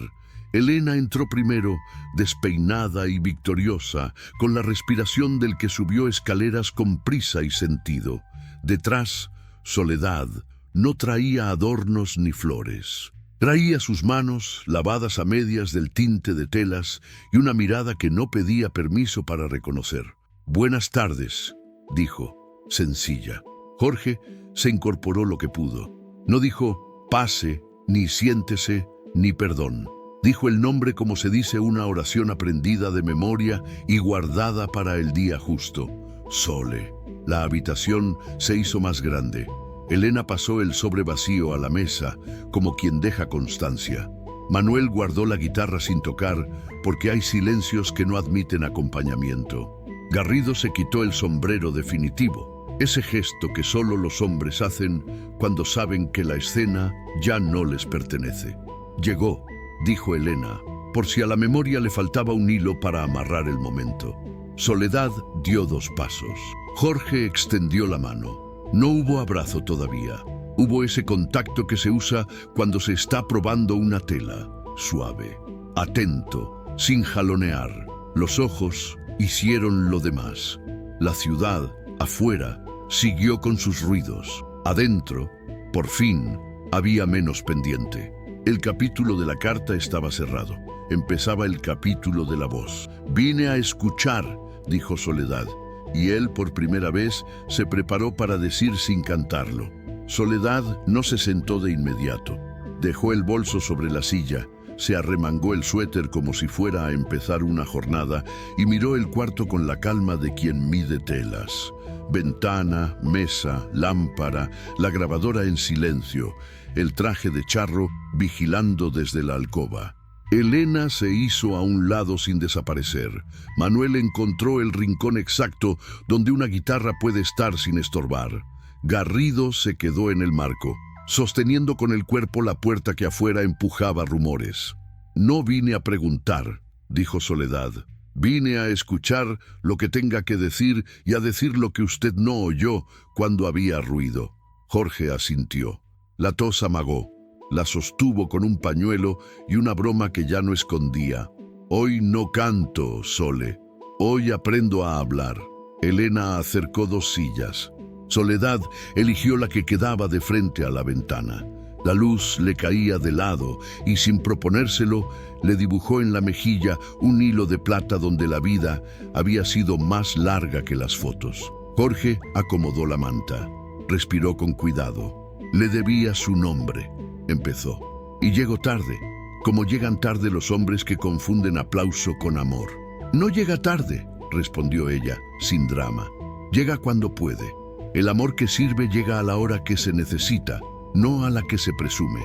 Elena entró primero, despeinada y victoriosa, con la respiración del que subió escaleras con prisa y sentido. Detrás, Soledad no traía adornos ni flores. Traía sus manos, lavadas a medias del tinte de telas, y una mirada que no pedía permiso para reconocer. «Buenas tardes», dijo, sencilla. Jorge se incorporó lo que pudo. No dijo «pase», ni «siéntese», ni «perdón». Dijo el nombre como se dice una oración aprendida de memoria y guardada para el día justo. «Sole». La habitación se hizo más grande. Elena pasó el sobre vacío a la mesa, como quien deja constancia. Manuel guardó la guitarra sin tocar, porque hay silencios que no admiten acompañamiento. Garrido se quitó el sombrero definitivo, ese gesto que solo los hombres hacen cuando saben que la escena ya no les pertenece. «Llegó», dijo Elena, por si a la memoria le faltaba un hilo para amarrar el momento. Soledad dio 2 pasos. Jorge extendió la mano. No hubo abrazo todavía. Hubo ese contacto que se usa cuando se está probando una tela. Suave, atento, sin jalonear. Los ojos hicieron lo demás. La ciudad, afuera, siguió con sus ruidos. Adentro, por fin, había menos pendiente. El capítulo de la carta estaba cerrado. Empezaba el capítulo de la voz. «Vine a escuchar», dijo Soledad. Y él, por primera vez, se preparó para decir sin cantarlo. Soledad no se sentó de inmediato. Dejó el bolso sobre la silla, se arremangó el suéter como si fuera a empezar una jornada y miró el cuarto con la calma de quien mide telas. Ventana, mesa, lámpara, la grabadora en silencio, el traje de charro vigilando desde la alcoba. Elena se hizo a un lado sin desaparecer. Manuel encontró el rincón exacto donde una guitarra puede estar sin estorbar. Garrido se quedó en el marco, sosteniendo con el cuerpo la puerta que afuera empujaba rumores. No vine a preguntar, dijo Soledad. Vine a escuchar lo que tenga que decir y a decir lo que usted no oyó cuando había ruido. Jorge asintió. La tos amagó. La sostuvo con un pañuelo y una broma que ya no escondía. Hoy no canto, Sole. Hoy aprendo a hablar. Elena acercó 2 sillas. Soledad eligió la que quedaba de frente a la ventana. La luz le caía de lado y sin proponérselo le dibujó en la mejilla un hilo de plata donde la vida había sido más larga que las fotos. Jorge acomodó la manta. Respiró con cuidado. Le debía su nombre. Empezó. Y llegó tarde, como llegan tarde los hombres que confunden aplauso con amor. No llega tarde, respondió ella, sin drama. Llega cuando puede. El amor que sirve llega a la hora que se necesita, no a la que se presume.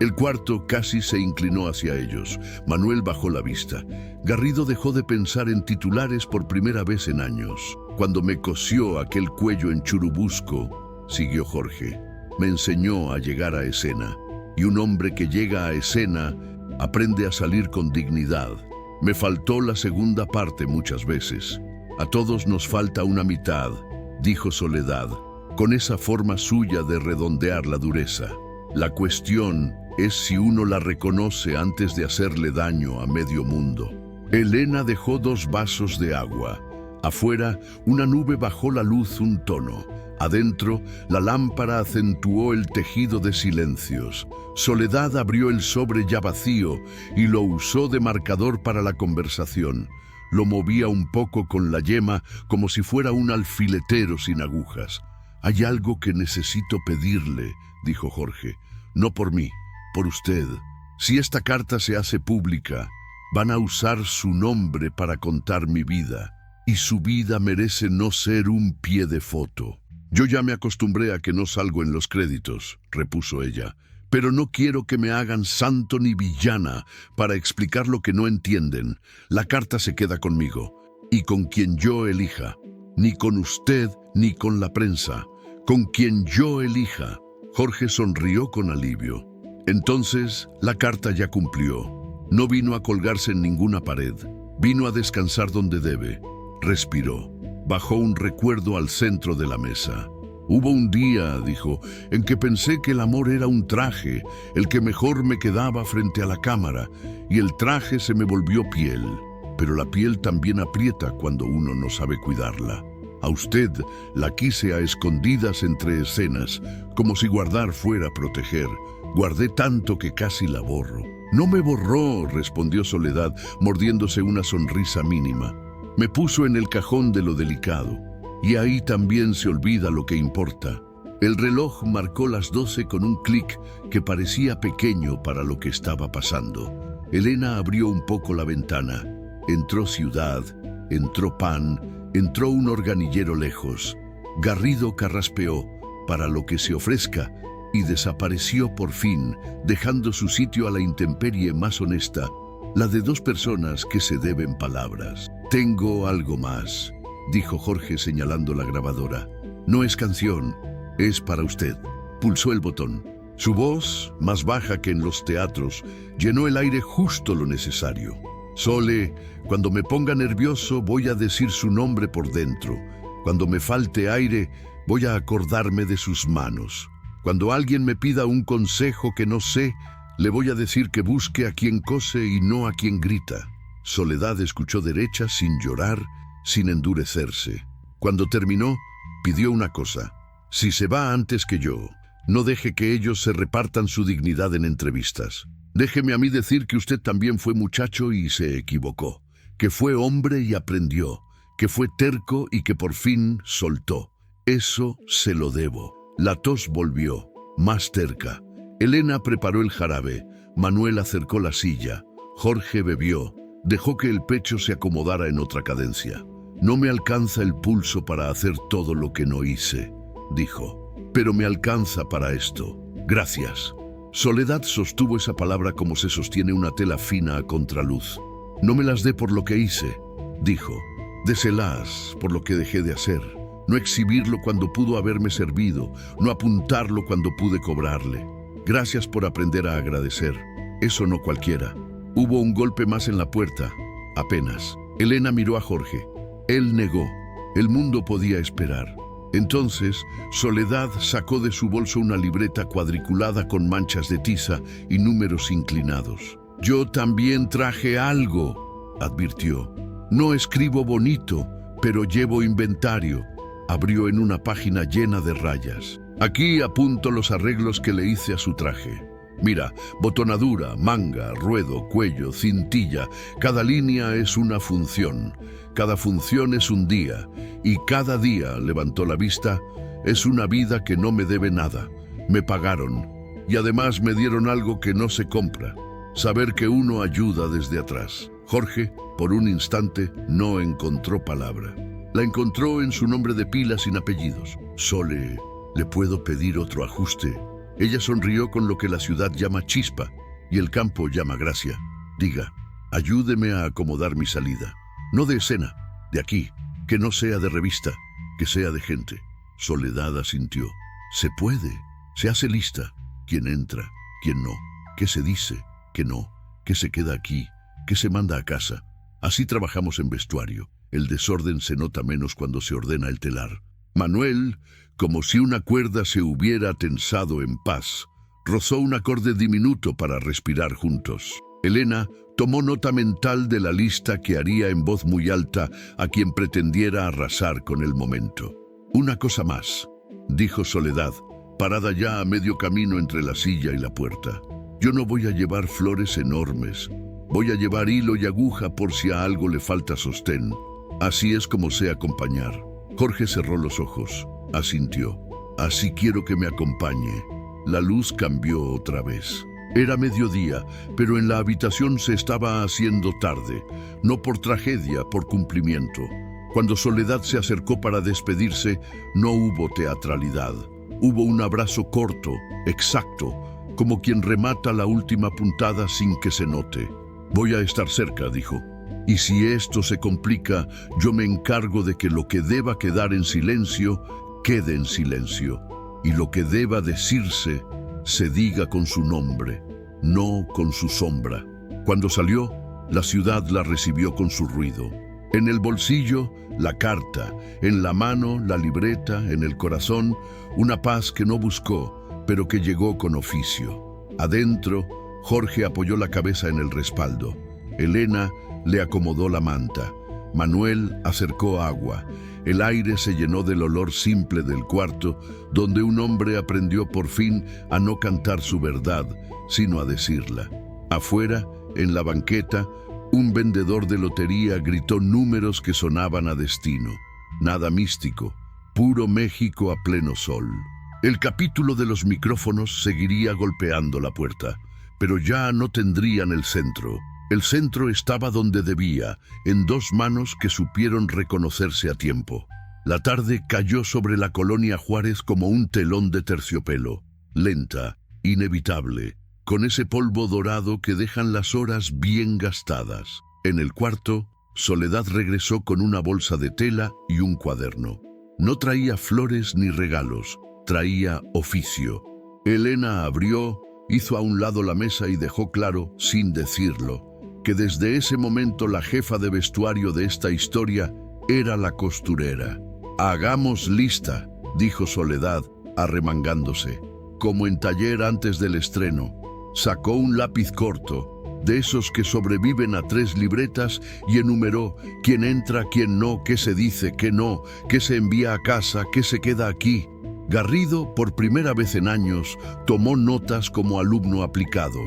El cuarto casi se inclinó hacia ellos. Manuel bajó la vista. Garrido dejó de pensar en titulares por primera vez en años. Cuando me cosió aquel cuello en Churubusco, siguió Jorge, me enseñó a llegar a escena. Y un hombre que llega a escena aprende a salir con dignidad. Me faltó la segunda parte muchas veces. A todos nos falta una mitad, dijo Soledad, con esa forma suya de redondear la dureza. La cuestión es si uno la reconoce antes de hacerle daño a medio mundo. Elena dejó 2 vasos de agua. Afuera, una nube bajó la luz un tono. Adentro, la lámpara acentuó el tejido de silencios. Soledad abrió el sobre ya vacío y lo usó de marcador para la conversación. Lo movía un poco con la yema como si fuera un alfiletero sin agujas. «Hay algo que necesito pedirle», dijo Jorge. «No por mí, por usted. Si esta carta se hace pública, van a usar su nombre para contar mi vida. Y su vida merece no ser un pie de foto». «Yo ya me acostumbré a que no salgo en los créditos», repuso ella. «Pero no quiero que me hagan santo ni villana para explicar lo que no entienden. La carta se queda conmigo, y con quien yo elija. Ni con usted, ni con la prensa. Con quien yo elija». Jorge sonrió con alivio. Entonces, la carta ya cumplió. No vino a colgarse en ninguna pared. Vino a descansar donde debe. Respiró. Bajó un recuerdo al centro de la mesa. «Hubo un día», dijo, «en que pensé que el amor era un traje, el que mejor me quedaba frente a la cámara, y el traje se me volvió piel. Pero la piel también aprieta cuando uno no sabe cuidarla. A usted la quise a escondidas entre escenas, como si guardar fuera proteger. Guardé tanto que casi la borro». «No me borró», respondió Soledad, mordiéndose una sonrisa mínima. «Me puso en el cajón de lo delicado, y ahí también se olvida lo que importa». El reloj marcó las 12 con un clic que parecía pequeño para lo que estaba pasando. Elena abrió un poco la ventana. Entró ciudad, entró pan, entró un organillero lejos. Garrido carraspeó «para lo que se ofrezca» y desapareció por fin, dejando su sitio a la intemperie más honesta, la de 2 personas que se deben palabras. «Tengo algo más», dijo Jorge señalando la grabadora. «No es canción, es para usted». Pulsó el botón. Su voz, más baja que en los teatros, llenó el aire justo lo necesario. «Sole, cuando me ponga nervioso voy a decir su nombre por dentro. Cuando me falte aire voy a acordarme de sus manos. Cuando alguien me pida un consejo que no sé, le voy a decir que busque a quien cose y no a quien grita». Soledad escuchó derecha sin llorar, sin endurecerse. Cuando terminó, pidió una cosa. «Si se va antes que yo, no deje que ellos se repartan su dignidad en entrevistas. Déjeme a mí decir que usted también fue muchacho y se equivocó, que fue hombre y aprendió, que fue terco y que por fin soltó. Eso se lo debo». La tos volvió, más terca. Elena preparó el jarabe. Manuel acercó la silla. Jorge bebió. Dejó que el pecho se acomodara en otra cadencia. «No me alcanza el pulso para hacer todo lo que no hice», dijo. «Pero me alcanza para esto. Gracias». Soledad sostuvo esa palabra como se sostiene una tela fina a contraluz. «No me las dé por lo que hice», dijo. «Déselas por lo que dejé de hacer. No exhibirlo cuando pudo haberme servido, no apuntarlo cuando pude cobrarle. Gracias por aprender a agradecer. Eso no cualquiera. Hubo un golpe más en la puerta. Apenas. Elena miró a Jorge. Él negó. El mundo podía esperar. Entonces, Soledad sacó de su bolso una libreta cuadriculada con manchas de tiza y números inclinados. «Yo también traje algo», advirtió. «No escribo bonito, pero llevo inventario». Abrió en una página llena de rayas. «Aquí apunto los arreglos que le hice a su traje. Mira, botonadura, manga, ruedo, cuello, cintilla. Cada línea es una función. Cada función es un día. Y cada día», levantó la vista, «es una vida que no me debe nada. Me pagaron. Y además me dieron algo que no se compra. Saber que uno ayuda desde atrás». Jorge, por un instante, no encontró palabra. La encontró en su nombre de pila sin apellidos. «Sole, ¿le puedo pedir otro ajuste?» Ella sonrió con lo que la ciudad llama chispa y el campo llama gracia. «Diga, ayúdeme a acomodar mi salida. No de escena, de aquí, que no sea de revista, que sea de gente». Soledad asintió. «Se puede, se hace lista. ¿Quién entra? ¿Quién no? ¿Qué se dice? ¿Qué no? ¿Qué se queda aquí? ¿Qué se manda a casa? Así trabajamos en vestuario. El desorden se nota menos cuando se ordena el telar». Manuel, como si una cuerda se hubiera tensado en paz, rozó un acorde diminuto para respirar juntos. Elena tomó nota mental de la lista que haría en voz muy alta a quien pretendiera arrasar con el momento. «Una cosa más», dijo Soledad, parada ya a medio camino entre la silla y la puerta. «Yo no voy a llevar flores enormes. Voy a llevar hilo y aguja por si a algo le falta sostén. Así es como sé acompañar». Jorge cerró los ojos, asintió. «Así quiero que me acompañe». La luz cambió otra vez. Era mediodía, pero en la habitación se estaba haciendo tarde, no por tragedia, por cumplimiento. Cuando Soledad se acercó para despedirse, no hubo teatralidad. Hubo un abrazo corto, exacto, como quien remata la última puntada sin que se note. «Voy a estar cerca», dijo. «Y si esto se complica, yo me encargo de que lo que deba quedar en silencio, quede en silencio. Y lo que deba decirse, se diga con su nombre, no con su sombra». Cuando salió, la ciudad la recibió con su ruido. En el bolsillo, la carta, en la mano, la libreta, en el corazón, una paz que no buscó, pero que llegó con oficio. Adentro, Jorge apoyó la cabeza en el respaldo. Elena le acomodó la manta. Manuel acercó agua. El aire se llenó del olor simple del cuarto, donde un hombre aprendió por fin a no cantar su verdad, sino a decirla. Afuera, en la banqueta, un vendedor de lotería gritó números que sonaban a destino. Nada místico, puro México a pleno sol. El capítulo de los micrófonos seguiría golpeando la puerta, pero ya no tendrían el centro. El centro estaba donde debía, en dos manos que supieron reconocerse a tiempo. La tarde cayó sobre la colonia Juárez como un telón de terciopelo, lenta, inevitable, con ese polvo dorado que dejan las horas bien gastadas. En el cuarto, Soledad regresó con una bolsa de tela y un cuaderno. No traía flores ni regalos, traía oficio. Elena abrió, hizo a un lado la mesa y dejó claro, sin decirlo, que desde ese momento la jefa de vestuario de esta historia era la costurera. «Hagamos lista», dijo Soledad, arremangándose, como en taller antes del estreno. Sacó un lápiz corto, de esos que sobreviven a 3 libretas, y enumeró quién entra, quién no, qué se dice, qué no, qué se envía a casa, qué se queda aquí. Garrido, por primera vez en años, tomó notas como alumno aplicado.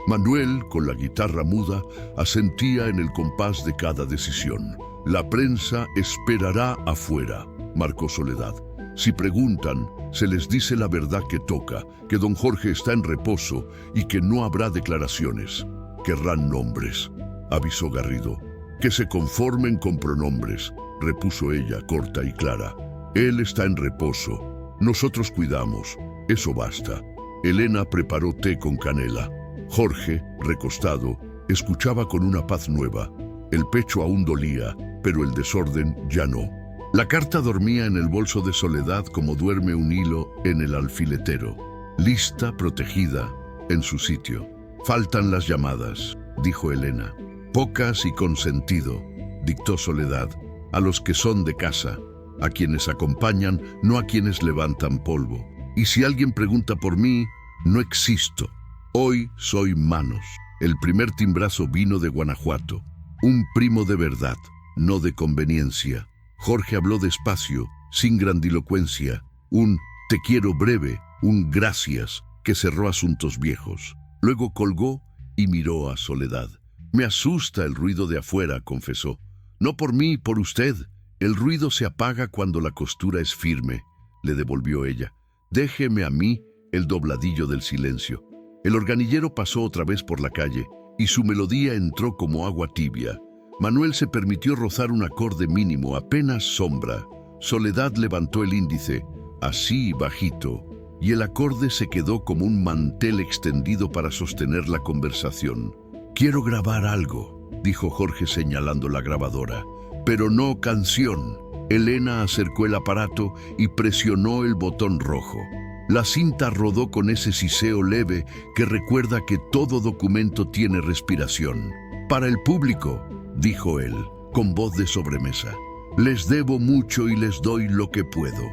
Manuel, con la guitarra muda, asentía en el compás de cada decisión. «La prensa esperará afuera», marcó Soledad. «Si preguntan, se les dice la verdad que toca, que don Jorge está en reposo y que no habrá declaraciones. Querrán nombres», avisó Garrido. «Que se conformen con pronombres», repuso ella, corta y clara. «Él está en reposo. Nosotros cuidamos. Eso basta». Elena preparó té con canela. Jorge, recostado, escuchaba con una paz nueva. El pecho aún dolía, pero el desorden ya no. La carta dormía en el bolso de Soledad como duerme un hilo en el alfiletero. Lista, protegida, en su sitio. Faltan las llamadas. dijo Elena. Pocas y con sentido, dictó Soledad, a los que son de casa, a quienes acompañan, no a quienes levantan polvo. Y si alguien pregunta por mí, no existo. Hoy soy Manos. El primer timbrazo vino de Guanajuato. Un primo de verdad, no de conveniencia. Jorge habló despacio, sin grandilocuencia. Un te quiero breve, un gracias, que cerró asuntos viejos. Luego colgó y miró a Soledad. Me asusta el ruido de afuera, confesó. No por mí, por usted. El ruido se apaga cuando la costura es firme, le devolvió ella. Déjeme a mí el dobladillo del silencio. El organillero pasó otra vez por la calle y su melodía entró como agua tibia. Manuel se permitió rozar un acorde mínimo, apenas sombra. Soledad levantó el índice, así bajito, y el acorde se quedó como un mantel extendido para sostener la conversación. Quiero grabar algo, dijo Jorge señalando la grabadora, pero no canción. Elena acercó el aparato y presionó el botón rojo. La cinta rodó con ese siseo leve que recuerda que todo documento tiene respiración. Para el público, dijo él, con voz de sobremesa. Les debo mucho y les doy lo que puedo.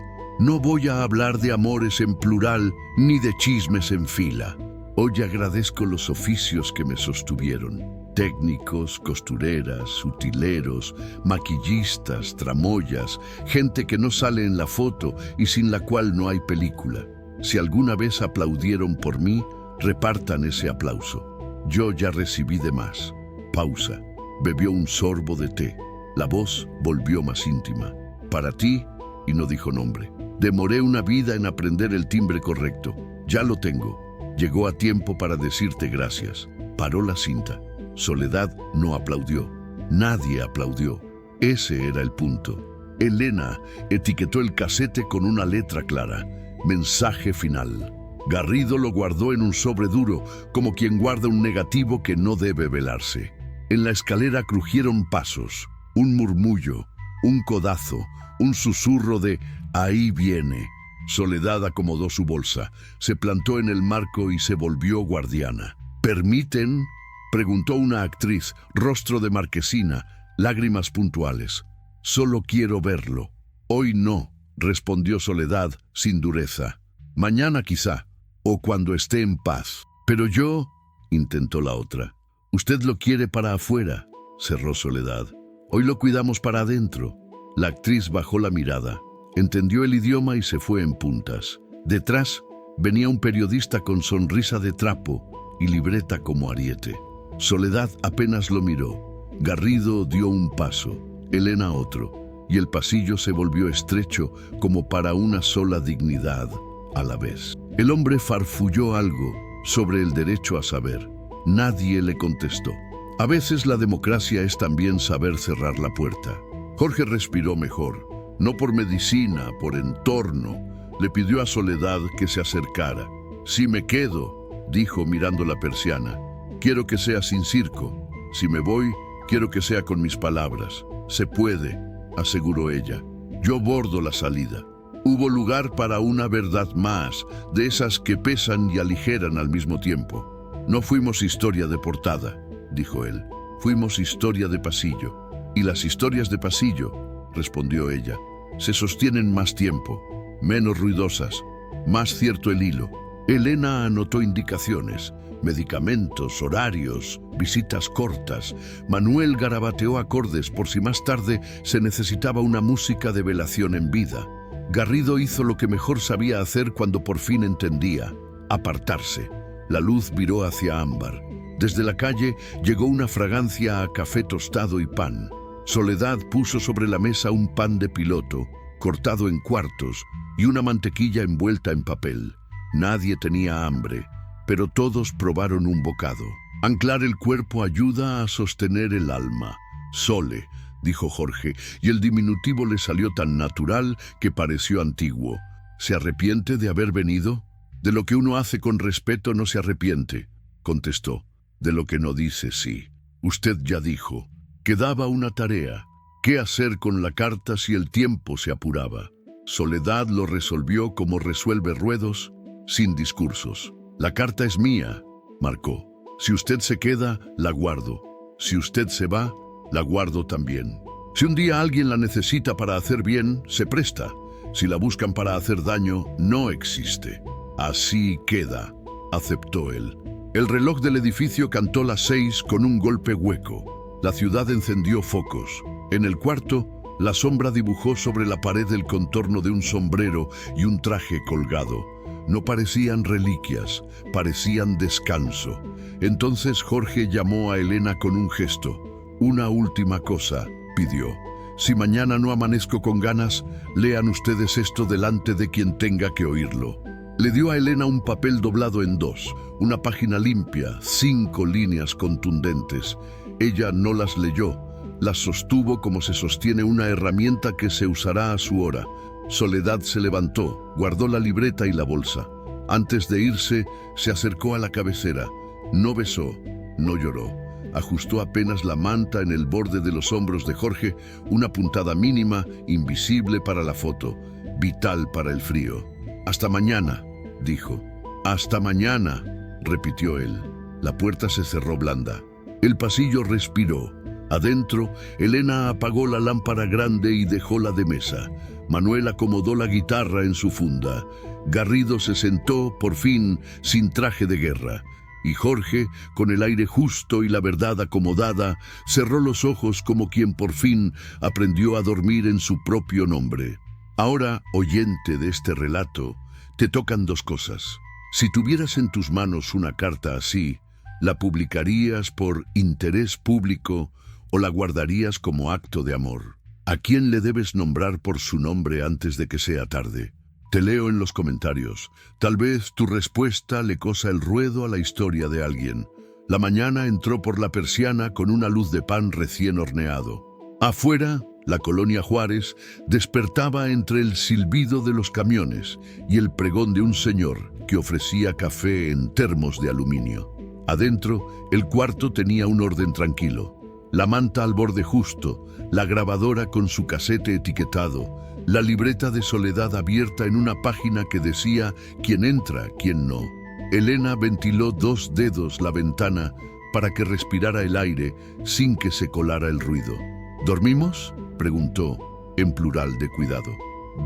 No voy a hablar de amores en plural ni de chismes en fila. Hoy agradezco los oficios que me sostuvieron. Técnicos, costureras, utileros, maquillistas, tramoyas, gente que no sale en la foto y sin la cual no hay película. Si alguna vez aplaudieron por mí, repartan ese aplauso. Yo ya recibí de más. Pausa. Bebió un sorbo de té. La voz volvió más íntima. Para ti, y no dijo nombre. Demoré una vida en aprender el timbre correcto. Ya lo tengo. Llegó a tiempo para decirte gracias. Paró la cinta. Soledad no aplaudió. Nadie aplaudió. Ese era el punto. Elena etiquetó el casete con una letra clara. Mensaje final. Garrido lo guardó en un sobre duro, como quien guarda un negativo que no debe velarse. En la escalera crujieron pasos, un murmullo, un codazo, un susurro de «ahí viene». Soledad acomodó su bolsa, se plantó en el marco y se volvió guardiana. «¿Permiten?», preguntó una actriz, rostro de marquesina, lágrimas puntuales. «Solo quiero verlo». «Hoy no», respondió Soledad sin dureza. «Mañana quizá, o cuando esté en paz». «Pero yo», intentó la otra. «Usted lo quiere para afuera», cerró Soledad. «Hoy lo cuidamos para adentro». La actriz bajó la mirada, entendió el idioma y se fue en puntas. Detrás venía un periodista con sonrisa de trapo y libreta como ariete. Soledad apenas lo miró. Garrido dio un paso, Elena otro, y el pasillo se volvió estrecho como para una sola dignidad a la vez. El hombre farfulló algo sobre el derecho a saber. Nadie le contestó. A veces la democracia es también saber cerrar la puerta. Jorge respiró mejor, no por medicina, por entorno. Le pidió a Soledad que se acercara. «Si me quedo», dijo mirando la persiana, «quiero que sea sin circo. Si me voy, quiero que sea con mis palabras». «Se puede», aseguró ella. «Yo bordo la salida». Hubo lugar para una verdad más, de esas que pesan y aligeran al mismo tiempo. «No fuimos historia de portada», dijo él. «Fuimos historia de pasillo». «Y las historias de pasillo», respondió ella, «se sostienen más tiempo, menos ruidosas, más cierto el hilo». Elena anotó indicaciones, medicamentos, horarios, visitas cortas. Manuel garabateó acordes por si más tarde se necesitaba una música de velación en vida. Garrido hizo lo que mejor sabía hacer cuando por fin entendía: apartarse. La luz viró hacia Ámbar. Desde la calle llegó una fragancia a café tostado y pan. Soledad puso sobre la mesa un pan de piloto, cortado en cuartos, y una mantequilla envuelta en papel. Nadie tenía hambre, pero todos probaron un bocado. Anclar el cuerpo ayuda a sostener el alma. «Sole», dijo Jorge, y el diminutivo le salió tan natural que pareció antiguo. «¿Se arrepiente de haber venido?» «De lo que uno hace con respeto no se arrepiente», contestó. «De lo que no dice, sí. Usted ya dijo. Quedaba una tarea. ¿Qué hacer con la carta si el tiempo se apuraba?» Soledad lo resolvió como resuelve ruedos, sin discursos. «La carta es mía», marcó. Si usted se queda, la guardo. Si usted se va, la guardo también. Si un día alguien la necesita para hacer bien, se presta. Si la buscan para hacer daño, no existe. Así queda, aceptó él. El reloj del edificio cantó las 6 con un golpe hueco. La ciudad encendió focos. En el cuarto, la sombra dibujó sobre la pared el contorno de un sombrero y un traje colgado. No parecían reliquias, parecían descanso. Entonces Jorge llamó a Elena con un gesto. Una última cosa, pidió. Si mañana no amanezco con ganas, lean ustedes esto delante de quien tenga que oírlo. Le dio a Elena un papel doblado en 2, una página limpia, 5 líneas contundentes. Ella no las leyó, las sostuvo como se sostiene una herramienta que se usará a su hora. Soledad se levantó, guardó la libreta y la bolsa. Antes de irse, se acercó a la cabecera. No besó, no lloró. Ajustó apenas la manta en el borde de los hombros de Jorge, una puntada mínima, invisible para la foto, vital para el frío. «Hasta mañana», dijo. «Hasta mañana», repitió él. La puerta se cerró blanda. El pasillo respiró. Adentro, Elena apagó la lámpara grande y dejóla de mesa. Manuel acomodó la guitarra en su funda. Garrido se sentó, por fin, sin traje de guerra. Y Jorge, con el aire justo y la verdad acomodada, cerró los ojos como quien por fin aprendió a dormir en su propio nombre. Ahora, oyente de este relato, te tocan 2 cosas. Si tuvieras en tus manos una carta así, ¿la publicarías por interés público o la guardarías como acto de amor? ¿A quién le debes nombrar por su nombre antes de que sea tarde? Te leo en los comentarios. Tal vez tu respuesta le cosa el ruedo a la historia de alguien. La mañana entró por la persiana con una luz de pan recién horneado. Afuera, la colonia Juárez despertaba entre el silbido de los camiones y el pregón de un señor que ofrecía café en termos de aluminio. Adentro, el cuarto tenía un orden tranquilo. La manta al borde justo, la grabadora con su casete etiquetado, la libreta de Soledad abierta en una página que decía quién entra, quién no. Elena ventiló 2 dedos la ventana para que respirara el aire sin que se colara el ruido. ¿Dormimos?, preguntó, en plural de cuidado.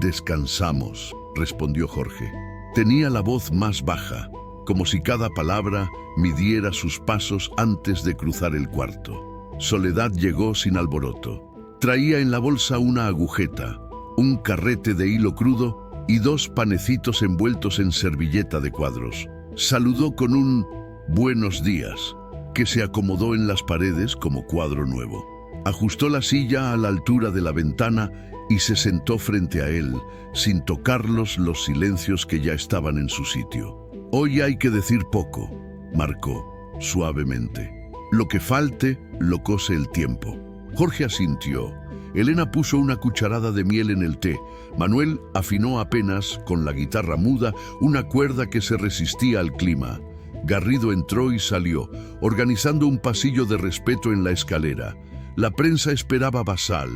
«Descansamos», respondió Jorge. Tenía la voz más baja, como si cada palabra midiera sus pasos antes de cruzar el cuarto. Soledad llegó sin alboroto. Traía en la bolsa una agujeta, un carrete de hilo crudo y 2 panecitos envueltos en servilleta de cuadros. Saludó con un «buenos días», que se acomodó en las paredes como cuadro nuevo. Ajustó la silla a la altura de la ventana y se sentó frente a él, sin tocarlos los silencios que ya estaban en su sitio. «Hoy hay que decir poco», marcó, suavemente. «Lo que falte, lo cose el tiempo». Jorge asintió. Elena puso una cucharada de miel en el té. Manuel afinó apenas, con la guitarra muda, una cuerda que se resistía al clima. Garrido entró y salió, organizando un pasillo de respeto en la escalera. La prensa esperaba basal,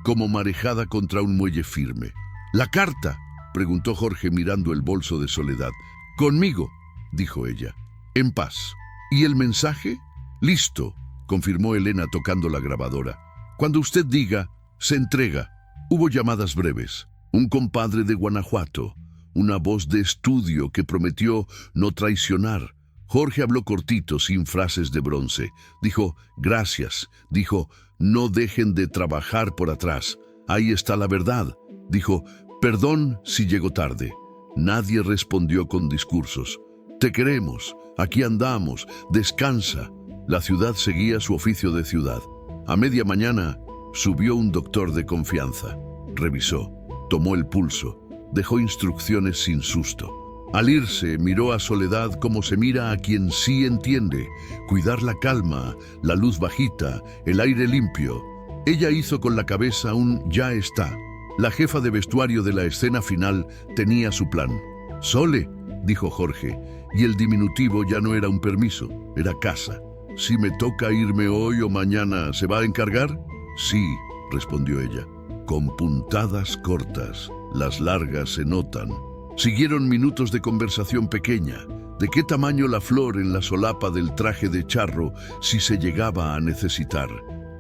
como marejada contra un muelle firme. «¿La carta?», preguntó Jorge mirando el bolso de Soledad. «Conmigo», dijo ella. «En paz». «¿Y el mensaje?». «Listo», confirmó Elena tocando la grabadora. «Cuando usted diga, se entrega». Hubo llamadas breves. Un compadre de Guanajuato, una voz de estudio que prometió no traicionar. Jorge habló cortito, sin frases de bronce. Dijo, «gracias». Dijo, «no dejen de trabajar por atrás. Ahí está la verdad». Dijo, «perdón si llegó tarde». Nadie respondió con discursos. «Te queremos, aquí andamos, descansa». La ciudad seguía su oficio de ciudad. A media mañana subió un doctor de confianza. Revisó, tomó el pulso, dejó instrucciones sin susto. Al irse, miró a Soledad como se mira a quien sí entiende. Cuidar la calma, la luz bajita, el aire limpio. Ella hizo con la cabeza un «ya está». La jefa de vestuario de la escena final tenía su plan. «Sole», dijo Jorge, y el diminutivo ya no era un permiso, era casa. «Si me toca irme hoy o mañana, ¿se va a encargar?». «Sí», respondió ella, con puntadas cortas, las largas se notan. Siguieron minutos de conversación pequeña, ¿De qué tamaño la flor en la solapa del traje de charro si se llegaba a necesitar?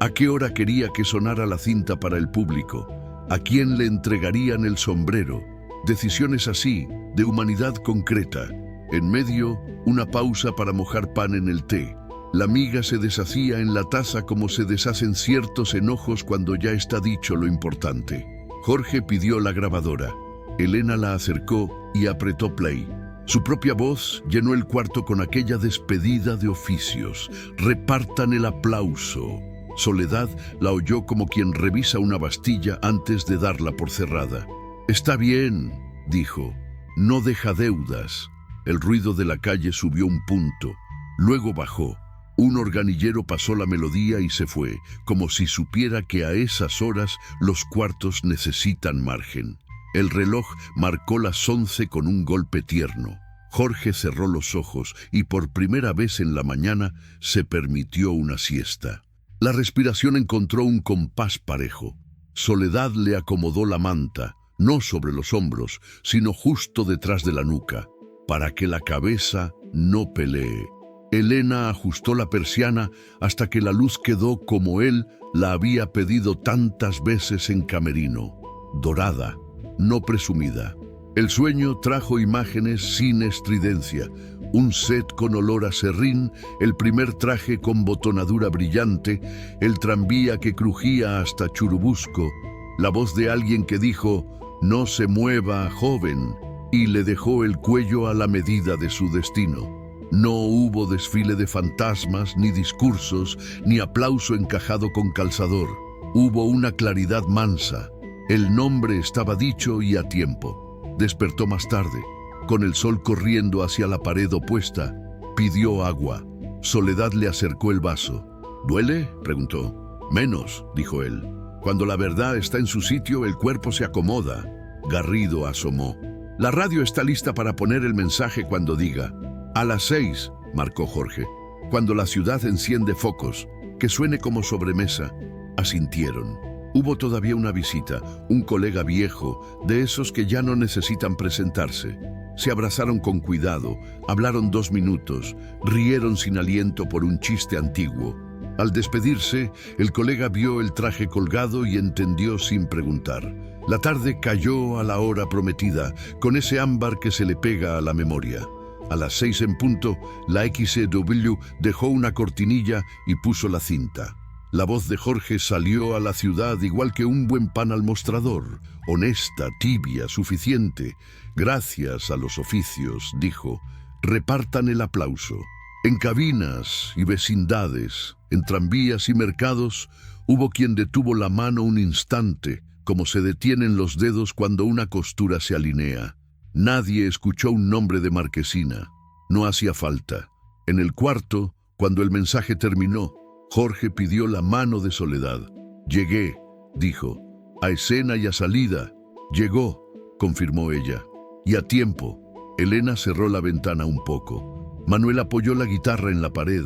¿A qué hora quería que sonara la cinta para el público? ¿A quién le entregarían el sombrero? Decisiones así, de humanidad concreta. En medio, una pausa para mojar pan en el té. La miga se deshacía en la taza como se deshacen ciertos enojos cuando ya está dicho lo importante. Jorge pidió la grabadora. Elena la acercó y apretó play. Su propia voz llenó el cuarto con aquella despedida de oficios. Repartan el aplauso. Soledad la oyó como quien revisa una bastilla antes de darla por cerrada. «Está bien», dijo. «No deja deudas». El ruido de la calle subió un punto. Luego bajó. Un organillero pasó la melodía y se fue, como si supiera que a esas horas los cuartos necesitan margen. El reloj marcó las 11 con un golpe tierno. Jorge cerró los ojos y por primera vez en la mañana se permitió una siesta. La respiración encontró un compás parejo. Soledad le acomodó la manta, no sobre los hombros, sino justo detrás de la nuca, para que la cabeza no pelee. Elena ajustó la persiana hasta que la luz quedó como él la había pedido tantas veces en camerino, dorada, no presumida. El sueño trajo imágenes sin estridencia, un set con olor a serrín, el primer traje con botonadura brillante, el tranvía que crujía hasta Churubusco, la voz de alguien que dijo «No se mueva, joven», y le dejó el cuello a la medida de su destino. No hubo desfile de fantasmas, ni discursos, ni aplauso encajado con calzador. Hubo una claridad mansa. El nombre estaba dicho y a tiempo. Despertó más tarde. Con el sol corriendo hacia la pared opuesta, pidió agua. Soledad le acercó el vaso. «¿Duele?», preguntó. «Menos», dijo él. «Cuando la verdad está en su sitio, el cuerpo se acomoda». Garrido asomó. «La radio está lista para poner el mensaje cuando diga». «A las 6», marcó Jorge. «Cuando la ciudad enciende focos, que suene como sobremesa». Asintieron. Hubo todavía una visita, un colega viejo, de esos que ya no necesitan presentarse. Se abrazaron con cuidado, hablaron 2 minutos, rieron sin aliento por un chiste antiguo. Al despedirse, el colega vio el traje colgado y entendió sin preguntar. La tarde cayó a la hora prometida, con ese ámbar que se le pega a la memoria. A las 6 en punto, la XW dejó una cortinilla y puso la cinta. La voz de Jorge salió a la ciudad igual que un buen pan al mostrador, honesta, tibia, suficiente. «Gracias a los oficios», dijo, «repartan el aplauso». En cabinas y vecindades, en tranvías y mercados, hubo quien detuvo la mano un instante, como se detienen los dedos cuando una costura se alinea. Nadie escuchó un nombre de marquesina. No hacía falta. En el cuarto, cuando el mensaje terminó, Jorge pidió la mano de Soledad. «Llegué», dijo. «A escena y a salida». «Llegó», confirmó ella. «Y a tiempo». Elena cerró la ventana un poco. Manuel apoyó la guitarra en la pared.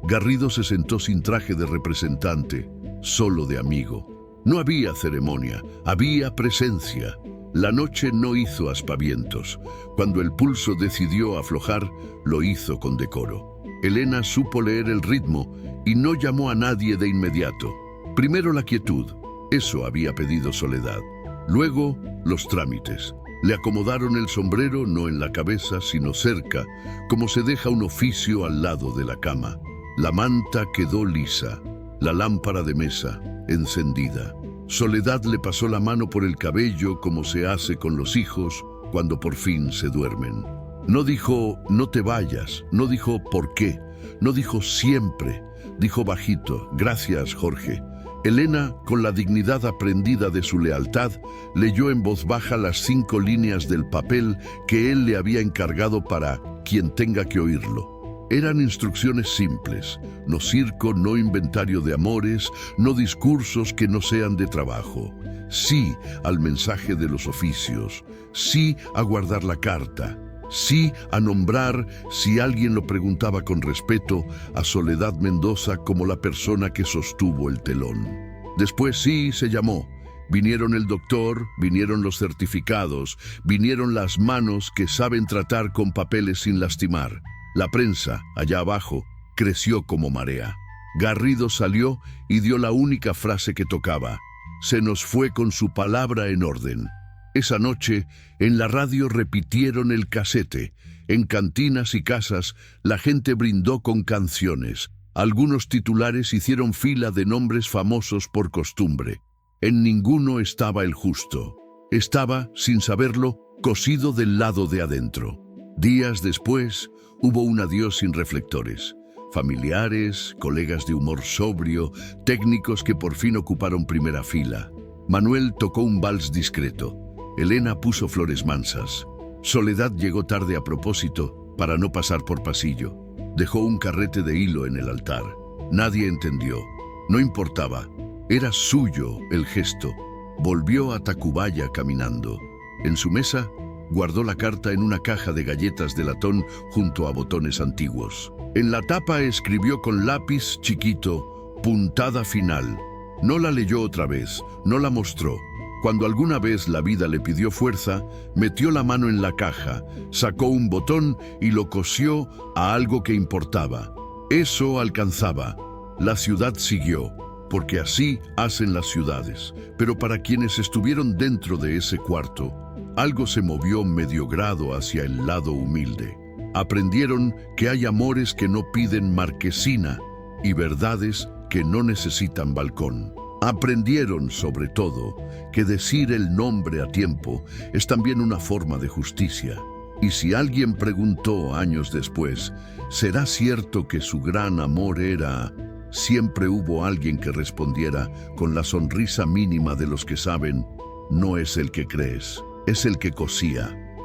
Garrido se sentó sin traje de representante, solo de amigo. No había ceremonia, había presencia. La noche no hizo aspavientos. Cuando el pulso decidió aflojar, lo hizo con decoro. Elena supo leer el ritmo y no llamó a nadie de inmediato. Primero la quietud, eso había pedido Soledad. Luego, los trámites. Le acomodaron el sombrero no en la cabeza, sino cerca, como se deja un oficio al lado de la cama. La manta quedó lisa, la lámpara de mesa, encendida. Soledad le pasó la mano por el cabello como se hace con los hijos cuando por fin se duermen. No dijo, «no te vayas», no dijo, «¿por qué?», no dijo, «siempre», dijo bajito, «gracias, Jorge». Elena, con la dignidad aprendida de su lealtad, leyó en voz baja las 5 líneas del papel que él le había encargado para quien tenga que oírlo. Eran instrucciones simples, no circo, no inventario de amores, no discursos que no sean de trabajo. Sí al mensaje de los oficios, sí a guardar la carta, sí a nombrar, si alguien lo preguntaba con respeto, a Soledad Mendoza como la persona que sostuvo el telón. Después sí se llamó. Vinieron el doctor, vinieron los certificados, vinieron las manos que saben tratar con papeles sin lastimar. La prensa, allá abajo, creció como marea. Garrido salió y dio la única frase que tocaba. Se nos fue con su palabra en orden. Esa noche, en la radio repitieron el casete. En cantinas y casas, la gente brindó con canciones. Algunos titulares hicieron fila de nombres famosos por costumbre. En ninguno estaba el justo. Estaba, sin saberlo, cosido del lado de adentro. Días después, hubo un adiós sin reflectores. Familiares, colegas de humor sobrio, técnicos que por fin ocuparon primera fila. Manuel tocó un vals discreto. Elena puso flores mansas. Soledad llegó tarde a propósito para no pasar por pasillo. Dejó un carrete de hilo en el altar. Nadie entendió. No importaba. Era suyo el gesto. Volvió a Tacubaya caminando. En su mesa, guardó la carta en una caja de galletas de latón junto a botones antiguos. En la tapa escribió con lápiz chiquito, puntada final. No la leyó otra vez, no la mostró. Cuando alguna vez la vida le pidió fuerza, metió la mano en la caja, sacó un botón y lo cosió a algo que importaba. Eso alcanzaba. La ciudad siguió, porque así hacen las ciudades. Pero para quienes estuvieron dentro de ese cuarto, algo se movió medio grado hacia el lado humilde. Aprendieron que hay amores que no piden marquesina y verdades que no necesitan balcón. Aprendieron, sobre todo, que decir el nombre a tiempo es también una forma de justicia. Y si alguien preguntó años después, ¿será cierto que su gran amor era...? Siempre hubo alguien que respondiera con la sonrisa mínima de los que saben, no es el que crees, es el que cosía.